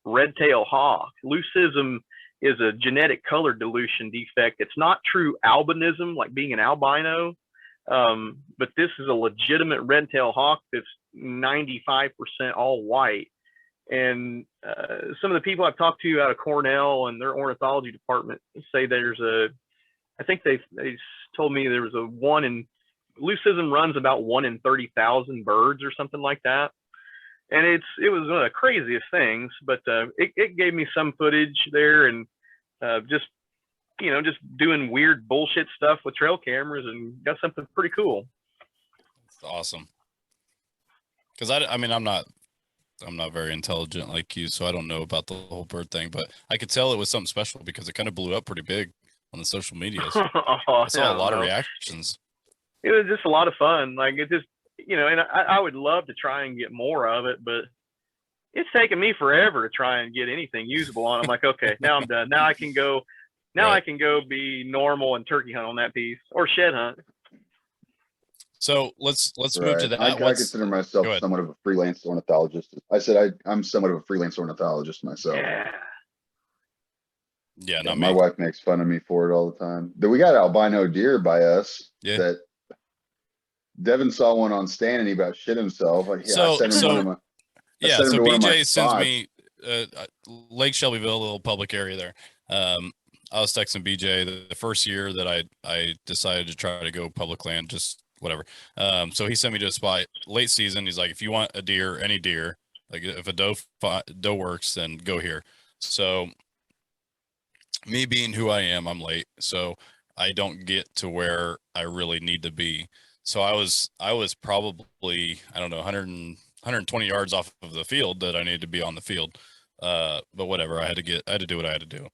Speaker 3: red-tailed hawk. Leucism is a genetic color dilution defect. It's not true albinism, like being an albino, but this is a legitimate red-tailed hawk that's 95% all white. And some of the people I've talked to out of Cornell and their ornithology department say I think they told me there was leucism runs about 1 in 30,000 birds or something like that. And it was one of the craziest things, but it gave me some footage there, and just doing weird bullshit stuff with trail cameras, and got something pretty cool.
Speaker 1: That's awesome. Because I'm not very intelligent like you, so I don't know about the whole bird thing, but I could tell it was something special because it kind of blew up pretty big on the social medias. I saw a lot of reactions.
Speaker 3: It was just a lot of fun. Like, it just, and I would love to try and get more of it, but it's taken me forever to try and get anything usable on. I'm like, okay, now I'm done. Now I can go. Now I can go be normal and turkey hunt on that piece, or shed hunt.
Speaker 1: So let's move to that.
Speaker 2: I consider myself somewhat of a freelance ornithologist. I said I'm somewhat of a freelance ornithologist myself.
Speaker 1: Yeah, not
Speaker 2: my
Speaker 1: me.
Speaker 2: wife makes fun of me for it all the time. We got albino deer by us that Devin saw one on stand and he about shit himself. Like,
Speaker 1: so BJ sends me Lake Shelbyville, a little public area there. I was texting BJ the first year that I decided to try to go public land, just whatever. So he sent me to a spot late season. He's like, if you want a deer, any deer, like if a doe works, then go here. So me being who I am, I'm late, so I don't get to where I really need to be. So I was probably, I don't know, 120 yards off of the field that I needed to be on the field. But whatever, I had to do what I had to do.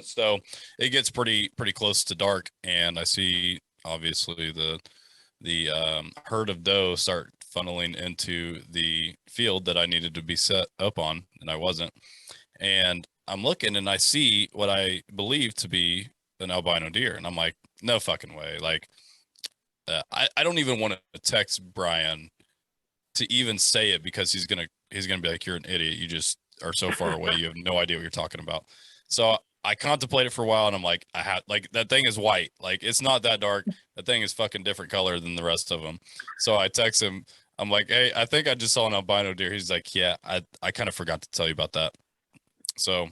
Speaker 1: So it gets pretty close to dark, and I see obviously the herd of doe start funneling into the field that I needed to be set up on, and I wasn't. And I'm looking and I see what I believe to be an albino deer, and I'm like, no fucking way. Like, I don't even want to text Brian to even say it, because he's gonna be like, you're an idiot. You just are so far away. You have no idea what you're talking about. So I contemplated for a while, and I'm like, that thing is white. Like, it's not that dark. That thing is fucking different color than the rest of them. So I text him. I'm like, hey, I think I just saw an albino deer. He's like, yeah, I kind of forgot to tell you about that. So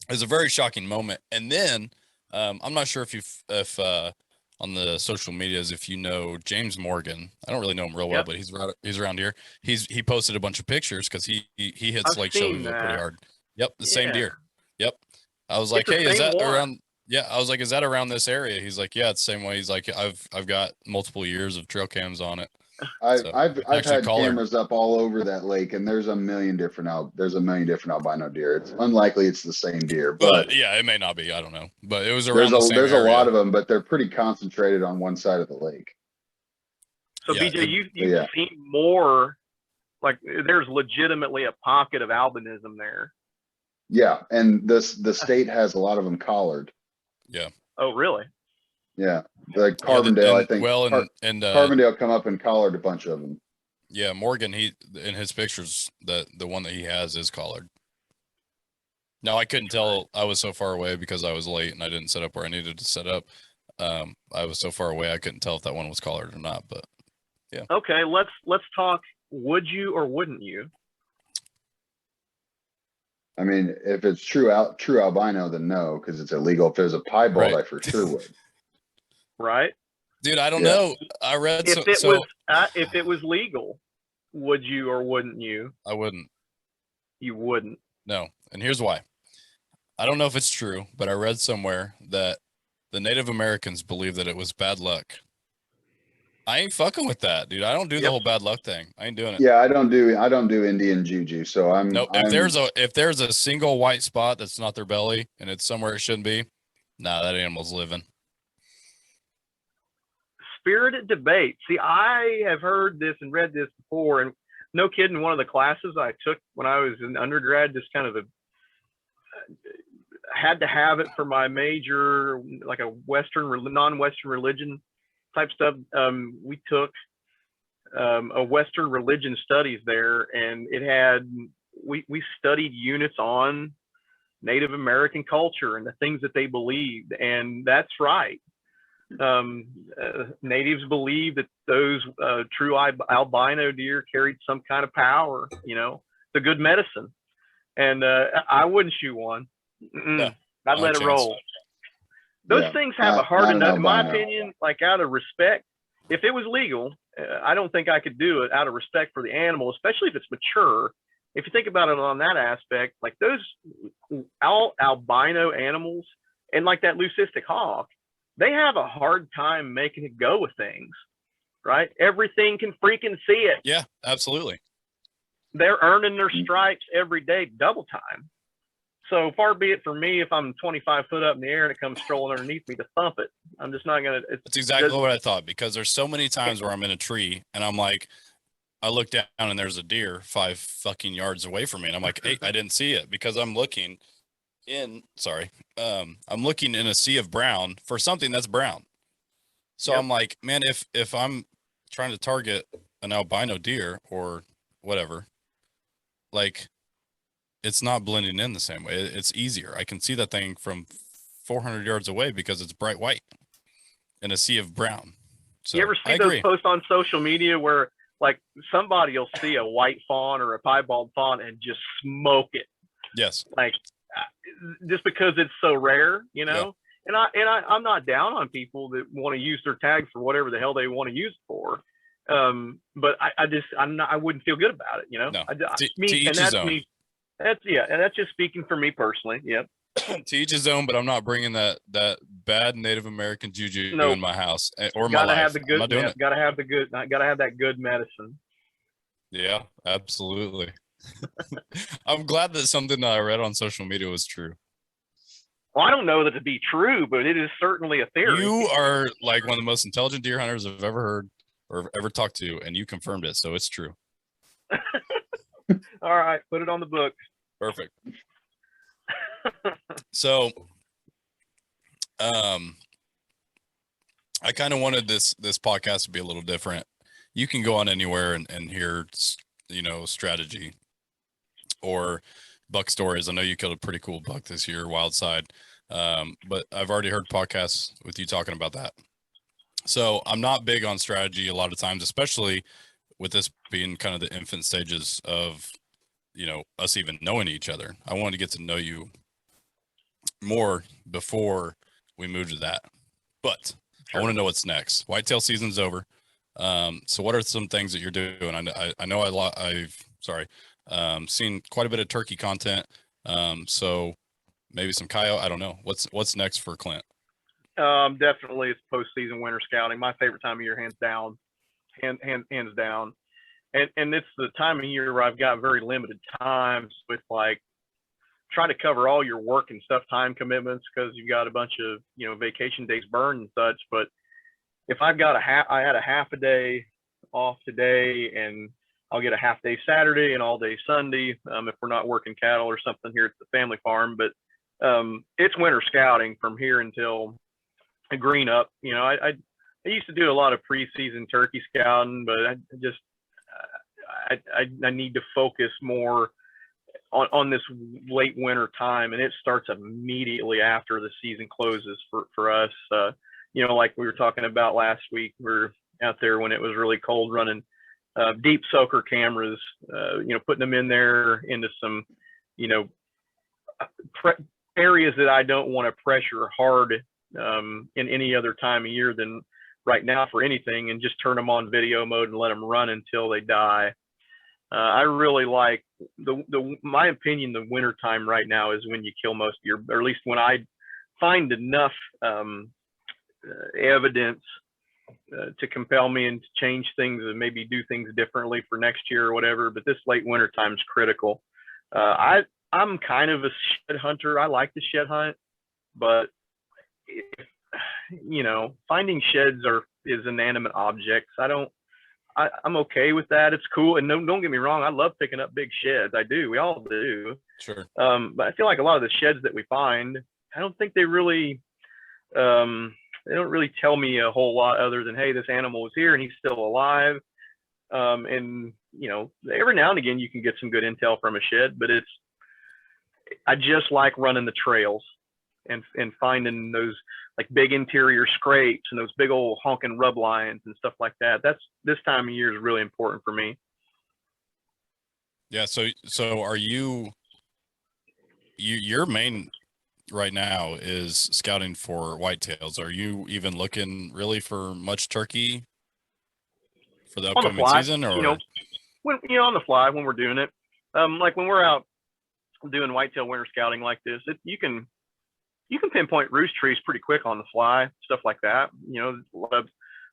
Speaker 1: it was a very shocking moment. And then I'm not sure if on the social medias, if you know James Morgan. I don't really know him real well, but he's around here. He posted a bunch of pictures because he hits Lake Shelbyville pretty hard. Yep, the same deer. Yep. I was like, hey, is that around? Yeah, I was like, is that around this area? He's like, yeah, it's the same way. He's like, I've got multiple years of trail cams on it.
Speaker 2: I've had cameras up all over that lake, and there's a million different albino deer. It's unlikely it's the same deer, but
Speaker 1: yeah, it may not be. I don't know, but it was around
Speaker 2: there's a lot of them, but they're pretty concentrated on one side of the lake.
Speaker 3: So yeah, BJ, you've seen more, like there's legitimately a pocket of albinism there.
Speaker 2: Yeah, and the state has a lot of them collared.
Speaker 1: Yeah.
Speaker 3: Oh, really?
Speaker 2: Yeah, like Carbondale, I think.
Speaker 1: Well, and
Speaker 2: Carbondale come up and collared a bunch of them.
Speaker 1: Yeah, Morgan, he in his pictures, the one that he has is collared. Now I couldn't tell. I was so far away because I was late and I didn't set up where I needed to set up. I was so far away I couldn't tell if that one was collared or not. But yeah.
Speaker 3: Okay, let's talk. Would you or wouldn't you?
Speaker 2: I mean, if it's true albino, then no, because it's illegal. If there's a piebald, I for sure would.
Speaker 3: Right,
Speaker 1: dude. I don't know. I read
Speaker 3: if it was legal, would you or wouldn't you?
Speaker 1: I wouldn't.
Speaker 3: You wouldn't.
Speaker 1: No, and here's why. I don't know if it's true, but I read somewhere that the Native Americans believe that it was bad luck. I ain't fucking with that, dude. I don't do the whole bad luck thing. I ain't doing it.
Speaker 2: Yeah, I don't do Indian juju. So I'm
Speaker 1: nope. If there's a single white spot that's not their belly and it's somewhere it shouldn't be, nah, that animal's living.
Speaker 3: Spirited debate. See, I have heard this and read this before, and no kidding, one of the classes I took when I was in undergrad, just kind of had to have it for my major, like a non-Western religion type stuff. We took a Western religion studies there, and it had we studied units on Native American culture and the things that they believed, and that's right. Natives believe that those true albino deer carried some kind of power. You know, it's a good medicine, and I wouldn't shoot one.
Speaker 1: No,
Speaker 3: I'd let it roll. Those things have a hard enough, in my opinion, like out of respect. If it was legal, I don't think I could do it out of respect for the animal, especially if it's mature. If you think about it on that aspect, like those albino animals and like that leucistic hawk, they have a hard time making it go with things, right? Everything can freaking see it.
Speaker 1: Yeah, absolutely.
Speaker 3: They're earning their stripes every day, double time. So far be it for me if I'm 25 foot up in the air and it comes strolling underneath me to thump it. I'm just not going to.
Speaker 1: That's exactly what I thought, because there's so many times where I'm in a tree and I'm like, I look down and there's a deer 5 fucking yards away from me. And I'm like, hey, I didn't see it, because I'm looking in a sea of brown for something that's brown. So I'm like, man, if I'm trying to target an albino deer or whatever, like, it's not blending in the same way. It's easier. I can see that thing from 400 yards away because it's bright white in a sea of brown. So
Speaker 3: you ever see those posts on social media where like somebody will see a white fawn or a piebald fawn and just smoke it?
Speaker 1: Yes.
Speaker 3: Like just because it's so rare, you know? Yeah. And I'm not down on people that want to use their tag for whatever the hell they want to use it for. But I wouldn't feel good about it, you know?
Speaker 1: No.
Speaker 3: And that's just speaking for me personally. Yep.
Speaker 1: To each his own, but I'm not bringing that bad Native American juju
Speaker 3: No.
Speaker 1: in my house or my
Speaker 3: Gotta
Speaker 1: life.
Speaker 3: have the
Speaker 1: I'm
Speaker 3: good.
Speaker 1: not doing it.
Speaker 3: Gotta have the good. Gotta have that good medicine.
Speaker 1: Yeah, absolutely. I'm glad that something that I read on social media was true.
Speaker 3: Well, I don't know that to be true, but it is certainly a theory.
Speaker 1: You are like one of the most intelligent deer hunters I've ever heard or ever talked to, and you confirmed it, so it's true.
Speaker 3: All right, put it on the books.
Speaker 1: Perfect. So, I kind of wanted this podcast to be a little different. You can go on anywhere and hear, strategy or buck stories. I know you killed a pretty cool buck this year, wild side. But I've already heard podcasts with you talking about that. So I'm not big on strategy a lot of times, especially with this being kind of the infant stages of, us even knowing each other. I wanted to get to know you more before we move to that. But
Speaker 3: Sure.
Speaker 1: I want to know what's next. Whitetail season's over. So what are some things that you're doing? I know I've seen quite a bit of turkey content. So maybe some coyote. I don't know. What's next for Clint?
Speaker 3: Definitely it's postseason winter scouting. My favorite time of year, hands down. Hands down. And it's the time of year where I've got very limited times with like trying to cover all your work and stuff time commitments because you've got a bunch of vacation days burned and such. But if I've got I had a half a day off today, and I'll get a half day Saturday and all day Sunday if we're not working cattle or something here at the family farm. But it's winter scouting from here until a green up. I used to do a lot of preseason turkey scouting, but I need to focus more on this late winter time, and it starts immediately after the season closes for us. Like we were talking about last week, we're out there when it was really cold running deep soaker cameras, putting them in there into some, areas that I don't want to pressure hard in any other time of year than right now for anything, and just turn them on video mode and let them run until they die. I really like my opinion, the winter time right now is when you kill most of your, or at least when I find enough evidence to compel me and to change things and maybe do things differently for next year or whatever. But this late winter time is critical. I'm kind of a shed hunter. I like to shed hunt, but finding sheds is inanimate objects. I'm okay with that. It's cool. And don't get me wrong. I love picking up big sheds. I do. We all do.
Speaker 1: Sure.
Speaker 3: But I feel like a lot of the sheds that we find, I don't think they don't really tell me a whole lot other than, hey, this animal was here and he's still alive. And every now and again you can get some good intel from a shed, but I just like running the trails and finding those like big interior scrapes and those big old honking rub lines and stuff like that. This time of year is really important for me.
Speaker 1: Yeah. So are your main right now is scouting for whitetails? Are you even looking really for much turkey for the upcoming season, or
Speaker 3: when on the fly when we're doing it? Like when we're out doing whitetail winter scouting like this, you can pinpoint roost trees pretty quick on the fly, stuff like that. A lot of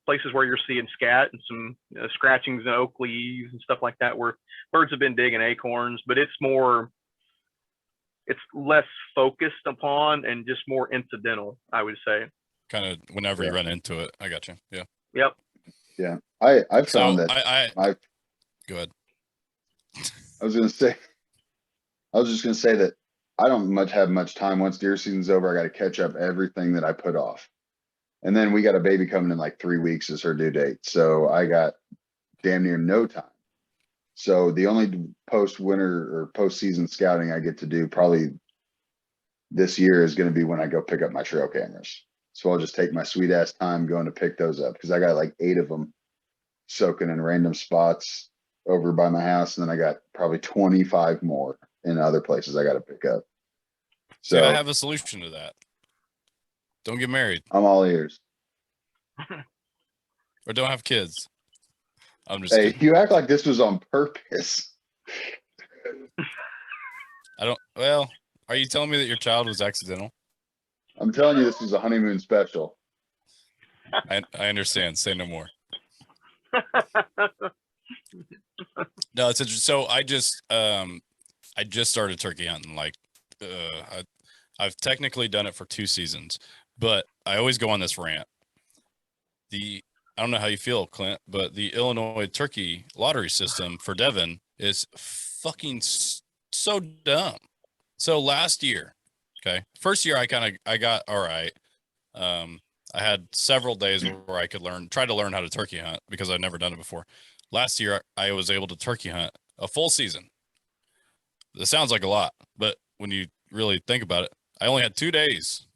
Speaker 3: places where you're seeing scat and some scratchings and oak leaves and stuff like that where birds have been digging acorns, but it's less focused upon and just more incidental, I would say.
Speaker 1: Kind of whenever you run into it. I got you. Yeah.
Speaker 3: Yep.
Speaker 2: Yeah. I've found that
Speaker 1: go ahead.
Speaker 2: I was just going to say that I don't have much time. Once deer season's over, I got to catch up everything that I put off. And then we got a baby coming in like 3 weeks is her due date. So I got damn near no time. So the only post-winter or post-season scouting I get to do probably this year is going to be when I go pick up my trail cameras. So I'll just take my sweet ass time going to pick those up because I got like 8 of them soaking in random spots over by my house. And then I got probably 25 more in other places I got to pick up. So
Speaker 1: I have a solution to that. Don't get married.
Speaker 2: I'm all ears.
Speaker 1: Or don't have kids. I'm just
Speaker 2: Hey,
Speaker 1: kidding.
Speaker 2: you act like this was on purpose.
Speaker 1: Well, are you telling me that your child was accidental?
Speaker 2: I'm telling you, this is a honeymoon special.
Speaker 4: I understand. Say no more. No, it's interesting. So I just started turkey hunting. Like, I've technically done it for 2 seasons, but I always go on this rant. I don't know how you feel, Clint, but the Illinois turkey lottery system for Devon is fucking so dumb. So last year, okay, first year I got all right. I had several days where I could try to learn how to turkey hunt because I'd never done it before. Last year I was able to turkey hunt a full season. That sounds like a lot, but when you really think about it, I only had 2 days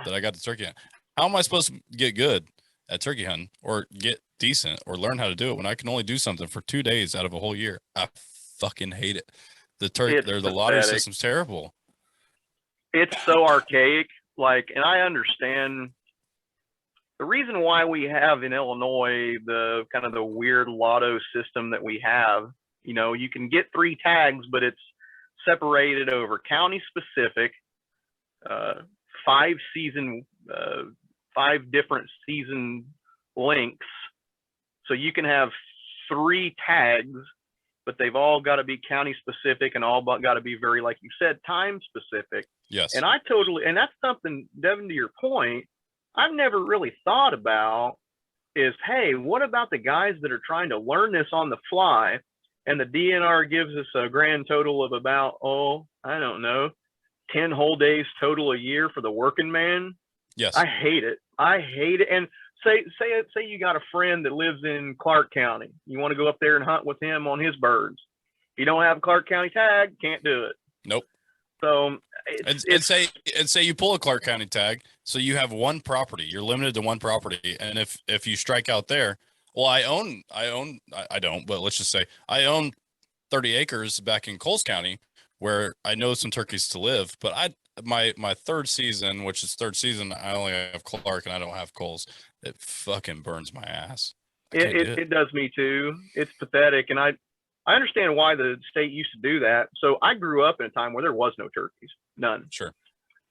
Speaker 4: that I got to turkey hunt. How am I supposed to get good at turkey hunting or get decent or learn how to do it when I can only do something for 2 days out of a whole year? I fucking hate it. The lottery system's terrible.
Speaker 3: It's so archaic. Like, and I understand the reason why we have in Illinois the kind of the weird lotto system that we have. You know, you can get 3 tags, but it's separated over county specific, 5 different season lengths. So you can have 3 tags, but they've all got to be county specific and all but got to be very, like you said, time specific.
Speaker 4: Yes.
Speaker 3: And and that's something, Devin, to your point, I've never really thought about is, hey, what about the guys that are trying to learn this on the fly? And the DNR gives us a grand total of about, I don't know, 10 whole days total a year for the working man.
Speaker 4: Yes.
Speaker 3: I hate it. And say you got a friend that lives in Clark County. You want to go up there and hunt with him on his birds. If you don't have a Clark County tag, can't do it.
Speaker 4: Nope.
Speaker 3: So
Speaker 4: and say you pull a Clark County tag, so you have one property. You're limited to one property, and if you strike out there, well, I don't, but let's just say I own 30 acres back in Coles County where I know some turkeys to live, but my 3rd season, which is 3rd season, I only have Clark and I don't have Coles. It fucking burns my ass.
Speaker 3: It does me too. It's pathetic. And I understand why the state used to do that. So I grew up in a time where there was no turkeys, none.
Speaker 4: Sure.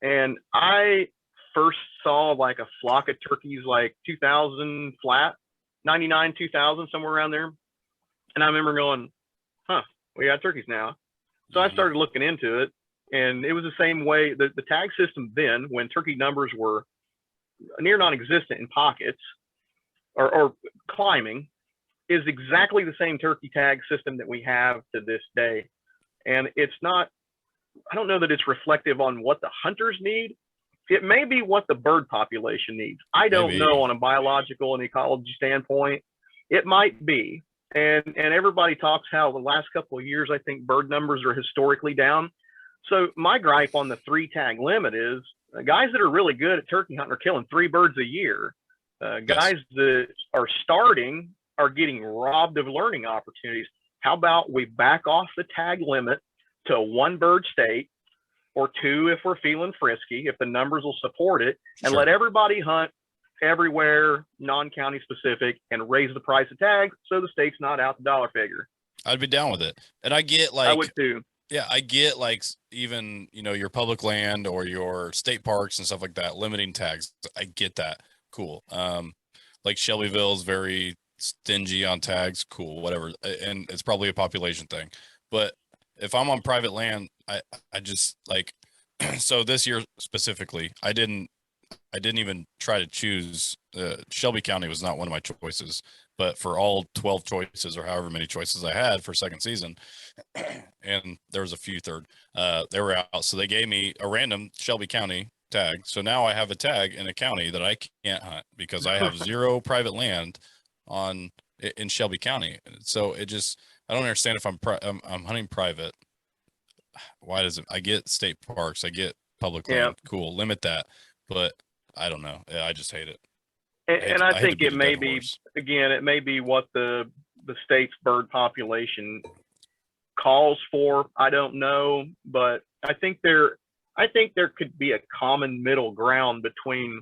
Speaker 3: And I first saw like a flock of turkeys, like 2000 flat, 99, 2000, somewhere around there. And I remember going, we got turkeys now. So I started looking into it, and it was the same way. The tag system then, when turkey numbers were near non-existent in pockets or climbing, is exactly the same turkey tag system that we have to this day. And it's not, I don't know that it's reflective on what the hunters need. It may be what the bird population needs. I don't know on a biological and ecology standpoint. It might be. And everybody talks how the last couple of years, I think bird numbers are historically down. So my gripe on the 3 tag limit is guys that are really good at turkey hunting are killing 3 birds a year. Guys that are starting are getting robbed of learning opportunities. How about we back off the tag limit to 1 bird state, or 2 if we're feeling frisky, if the numbers will support it, and let everybody hunt everywhere, non-county specific, and raise the price of tags so the state's not out the dollar figure.
Speaker 4: I'd be down with it. And I get
Speaker 3: I would too.
Speaker 4: Yeah, I get like even, your public land or your state parks and stuff like that, limiting tags. I get that. Cool. Like Shelbyville's very stingy on tags. Cool, whatever. And it's probably a population thing. But if I'm on private land, I just like, so this year specifically, I didn't even try to choose. Shelby County was not one of my choices, but for all 12 choices or however many choices I had for 2nd season, and there was a few third, they were out. So they gave me a random Shelby County tag. So now I have a tag in a county that I can't hunt because I have 0 private land in Shelby County. So it just, I don't understand if I'm hunting private. Why does it? I get state parks, I get public land. Cool, limit that. But I don't know. I just hate it.
Speaker 3: And I think it may be, again, it may be what the state's bird population calls for. I don't know, but I think there could be a common middle ground between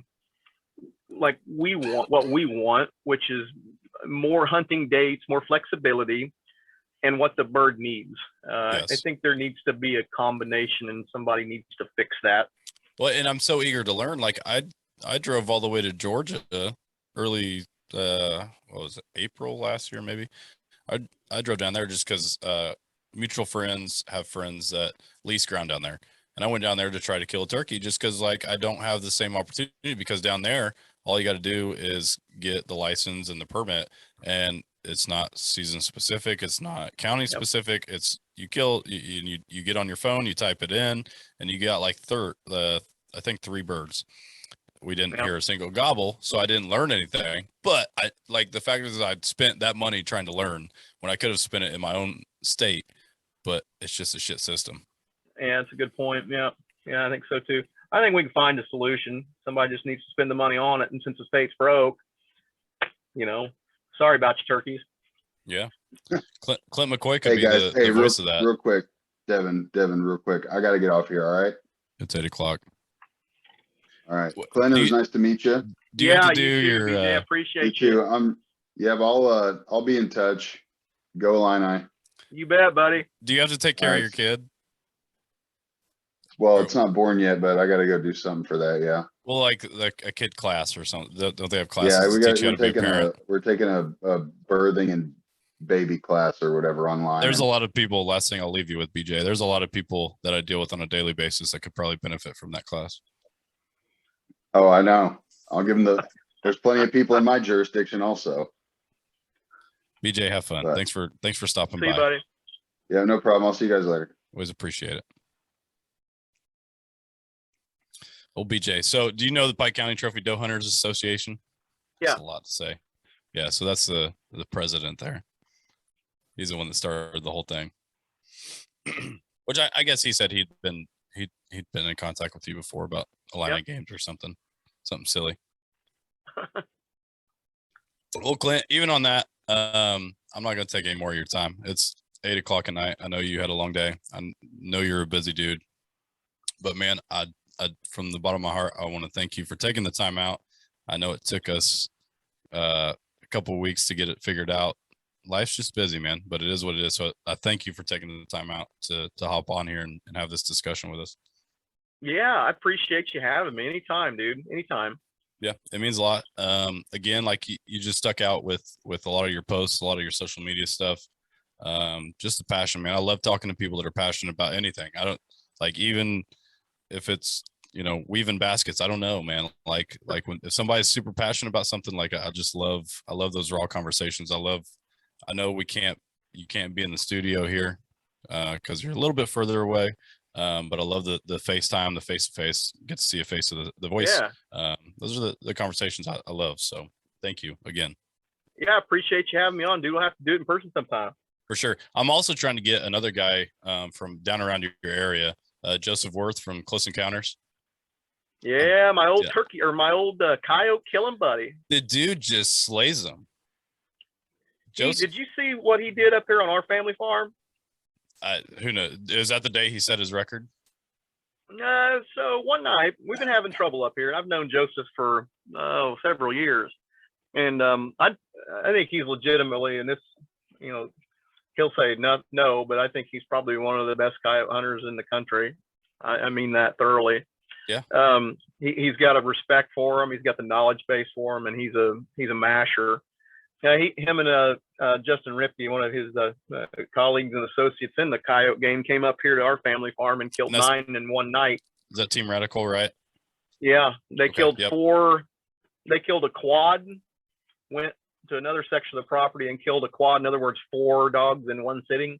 Speaker 3: like what we want, which is more hunting dates, more flexibility, and what the bird needs. I think there needs to be a combination, and somebody needs to fix that.
Speaker 4: Well, and I'm so eager to learn. Like I drove all the way to Georgia early what was it, April last year maybe. I drove down there just because mutual friends have friends that lease ground down there. And I went down there to try to kill a turkey just because like I don't have the same opportunity, because down there all you got to do is get the license and the permit, and it's not season specific, it's not county specific. It's you kill you get on your phone, you type it in, and you got like I think 3 birds. We didn't hear a single gobble, so I didn't learn anything. But I like the fact is I'd spent that money trying to learn when I could have spent it in my own state. But it's just a shit system.
Speaker 3: Yeah, that's a good point. Yeah, I think so too. I think we can find a solution. Somebody just needs to spend the money on it, and since the state's broke, sorry about your turkeys.
Speaker 4: Yeah, Clint McCoy could be
Speaker 2: guys,
Speaker 4: the voice of that.
Speaker 2: Real quick, Devin, real quick. I got to get off here. All right.
Speaker 4: It's 8:00.
Speaker 2: All right, Clint, it was nice to meet you.
Speaker 4: Do you have to do
Speaker 3: you too,
Speaker 4: your?
Speaker 3: BJ, appreciate
Speaker 2: you too. I'll be in touch. Go Illini.
Speaker 3: You bet, buddy.
Speaker 4: Do you have to take care of your kid?
Speaker 2: Well, it's not born yet, but I got to go do something for that. Yeah.
Speaker 4: Well, like a kid class or something. Don't they have classes?
Speaker 2: Yeah, we're taking a birthing and baby class or whatever online.
Speaker 4: There's a lot of people. Last thing I'll leave you with, BJ. There's a lot of people that I deal with on a daily basis that could probably benefit from that class.
Speaker 2: Oh, I know. I'll give them there's plenty of people in my jurisdiction also.
Speaker 4: BJ, have fun. Thanks for stopping by.
Speaker 3: See you, buddy.
Speaker 2: Yeah, no problem. I'll see you guys later.
Speaker 4: Always appreciate it. Well, BJ, so do you know the Pike County Trophy Doe Hunters Association?
Speaker 3: Yeah.
Speaker 4: That's a lot to say. Yeah, so that's the president there. He's the one that started the whole thing. Which I guess he said he'd been in contact with you before about Illini games or something silly. Well, Clint, even on that, I'm not going to take any more of your time. It's 8:00 at night. I know you had a long day. I know you're a busy dude, but man, I from the bottom of my heart, I want to thank you for taking the time out. I know it took us a couple of weeks to get it figured out. Life's just busy, man, but it is what it is. So I thank you for taking the time out to hop on here and have this discussion with us.
Speaker 3: Yeah, I appreciate you having me. Anytime, dude. Anytime.
Speaker 4: Yeah, it means a lot. Again, like you just stuck out with a lot of your posts, a lot of your social media stuff. Just the passion, man. I love talking to people that are passionate about anything. I don't like, even if it's, weaving baskets. I don't know, man. Like if somebody's super passionate about something, like I love those raw conversations. I know you can't be in the studio here because you're a little bit further away. But I love the FaceTime, the face-to-face, get to see a face of the voice. Yeah. Those are the conversations I love. So thank you again.
Speaker 3: Yeah, I appreciate you having me on, dude. We'll have to do it in person sometime.
Speaker 4: For sure. I'm also trying to get another guy from down around your area, Joseph Worth from Close Encounters.
Speaker 3: Yeah, my old turkey or my old coyote killing buddy.
Speaker 4: The dude just slays them.
Speaker 3: Did you see what he did up here on our family farm?
Speaker 4: Who knows? Is that the day he set his record?
Speaker 3: No. So one night we've been having trouble up here. I've known Joseph for several years, and I think he's legitimately, and this, he'll say no, but I think he's probably one of the best coyote hunters in the country. I mean that thoroughly.
Speaker 4: Yeah.
Speaker 3: He's got a respect for him. He's got the knowledge base for him, and he's a masher. Yeah, him and Justin Ripke, one of his colleagues and associates in the coyote game, came up here to our family farm and killed 9 in one night.
Speaker 4: Is that Team Radical, right?
Speaker 3: Yeah, they killed 4. They killed a quad, went to another section of the property and killed a quad. In other words, 4 dogs in one sitting,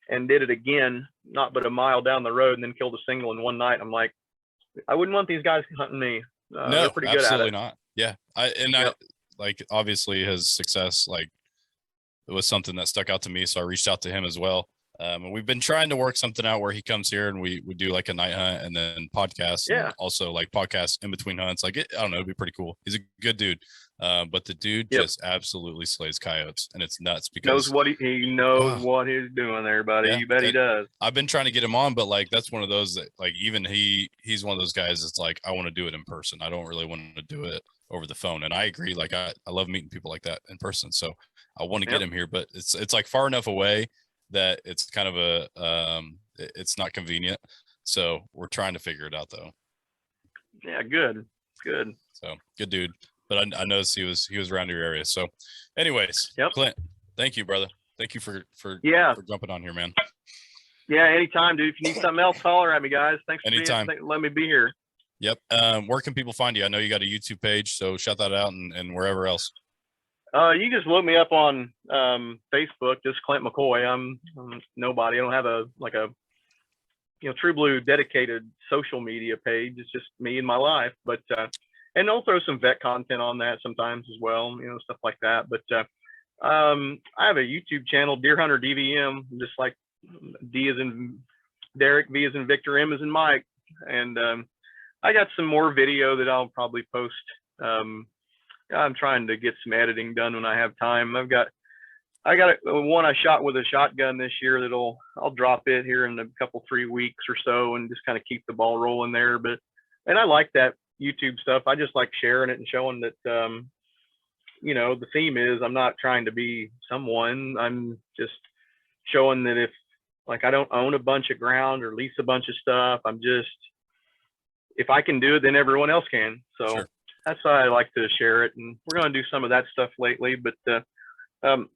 Speaker 3: and did it again, not but a mile down the road, and then killed a single in one night. I'm like, I wouldn't want these guys hunting me.
Speaker 4: No,
Speaker 3: they're pretty good at it.
Speaker 4: Absolutely not. Yeah, I like, obviously his success, like, it was something that stuck out to me. So I reached out to him as well. And we've been trying to work something out where he comes here and we do like a night hunt and then podcasts.
Speaker 3: Yeah.
Speaker 4: And also like podcasts in between hunts. Like, I don't know, it'd be pretty cool. He's a good dude. But the dude just absolutely slays coyotes, and it's nuts because
Speaker 3: he knows what he's doing there, buddy.
Speaker 4: Yeah,
Speaker 3: you bet he does.
Speaker 4: I've been trying to get him on, but like, that's one of those that, like, even he's one of those guys that's like, I want to do it in person. I don't really want to do it over the phone. And I agree. Like, I love meeting people like that in person. So I want to get him here, but it's like far enough away that it's kind of it's not convenient. So we're trying to figure it out though.
Speaker 3: Yeah, good.
Speaker 4: So good dude. But I noticed he was around your area. So anyways,
Speaker 3: Yep.
Speaker 4: Clint, thank you, brother. Thank you for jumping on here, man.
Speaker 3: Yeah, anytime, dude. If you need something else, holler at me, guys. Thanks for
Speaker 4: Anytime.
Speaker 3: let me be here.
Speaker 4: Yep. Where can people find you? I know you got a YouTube page, so shout that out and wherever else.
Speaker 3: You just look me up on Facebook, just Clint McCoy. I'm nobody. I don't have a True Blue dedicated social media page. It's just me and my life. But and I'll throw some vet content on that sometimes as well, stuff like that. But I have a YouTube channel, Deer Hunter DVM, just like D as in Derek, V as in Victor, M as in Mike. And I got some more video that I'll probably post. I'm trying to get some editing done when I have time. I got one I shot with a shotgun this year I'll drop it here in a couple 3 weeks or so and just kind of keep the ball rolling there. And I like that YouTube stuff. I just like sharing it and showing that the theme is I'm not trying to be someone. I'm just showing that if I don't own a bunch of ground or lease a bunch of stuff, if I can do it, then everyone else can. So
Speaker 4: Sure.
Speaker 3: That's why I like to share it. And we're going to do some of that stuff lately, but I've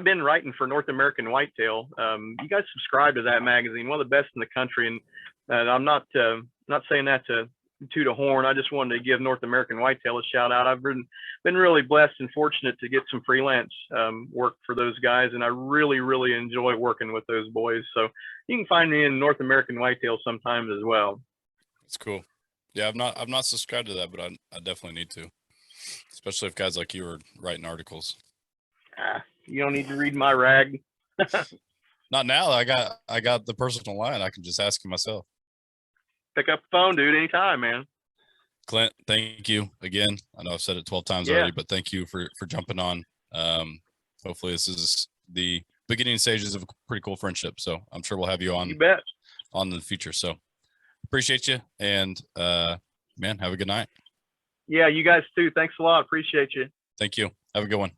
Speaker 3: been writing for North American Whitetail. You guys subscribe to that magazine, one of the best in the country. And I'm not saying that to toot a horn. I just wanted to give North American Whitetail a shout out. I've been really blessed and fortunate to get some freelance work for those guys, and I really, really enjoy working with those boys. So you can find me in North American Whitetail sometimes as well.
Speaker 4: That's cool. Yeah, I've not subscribed to that, but I definitely need to, especially if guys like you are writing articles.
Speaker 3: You don't need to read my rag.
Speaker 4: Not now. I got the personal line. I can just ask him myself.
Speaker 3: Pick up the phone, dude, anytime, man.
Speaker 4: Clint, thank you again. I know I've said it 12 times already, but thank you for jumping on. Hopefully this is the beginning stages of a pretty cool friendship. So I'm sure we'll have you on.
Speaker 3: You bet.
Speaker 4: On in the future. So appreciate you, and man, have a good night.
Speaker 3: Yeah, you guys too. Thanks a lot. Appreciate you.
Speaker 4: Thank you. Have a good one.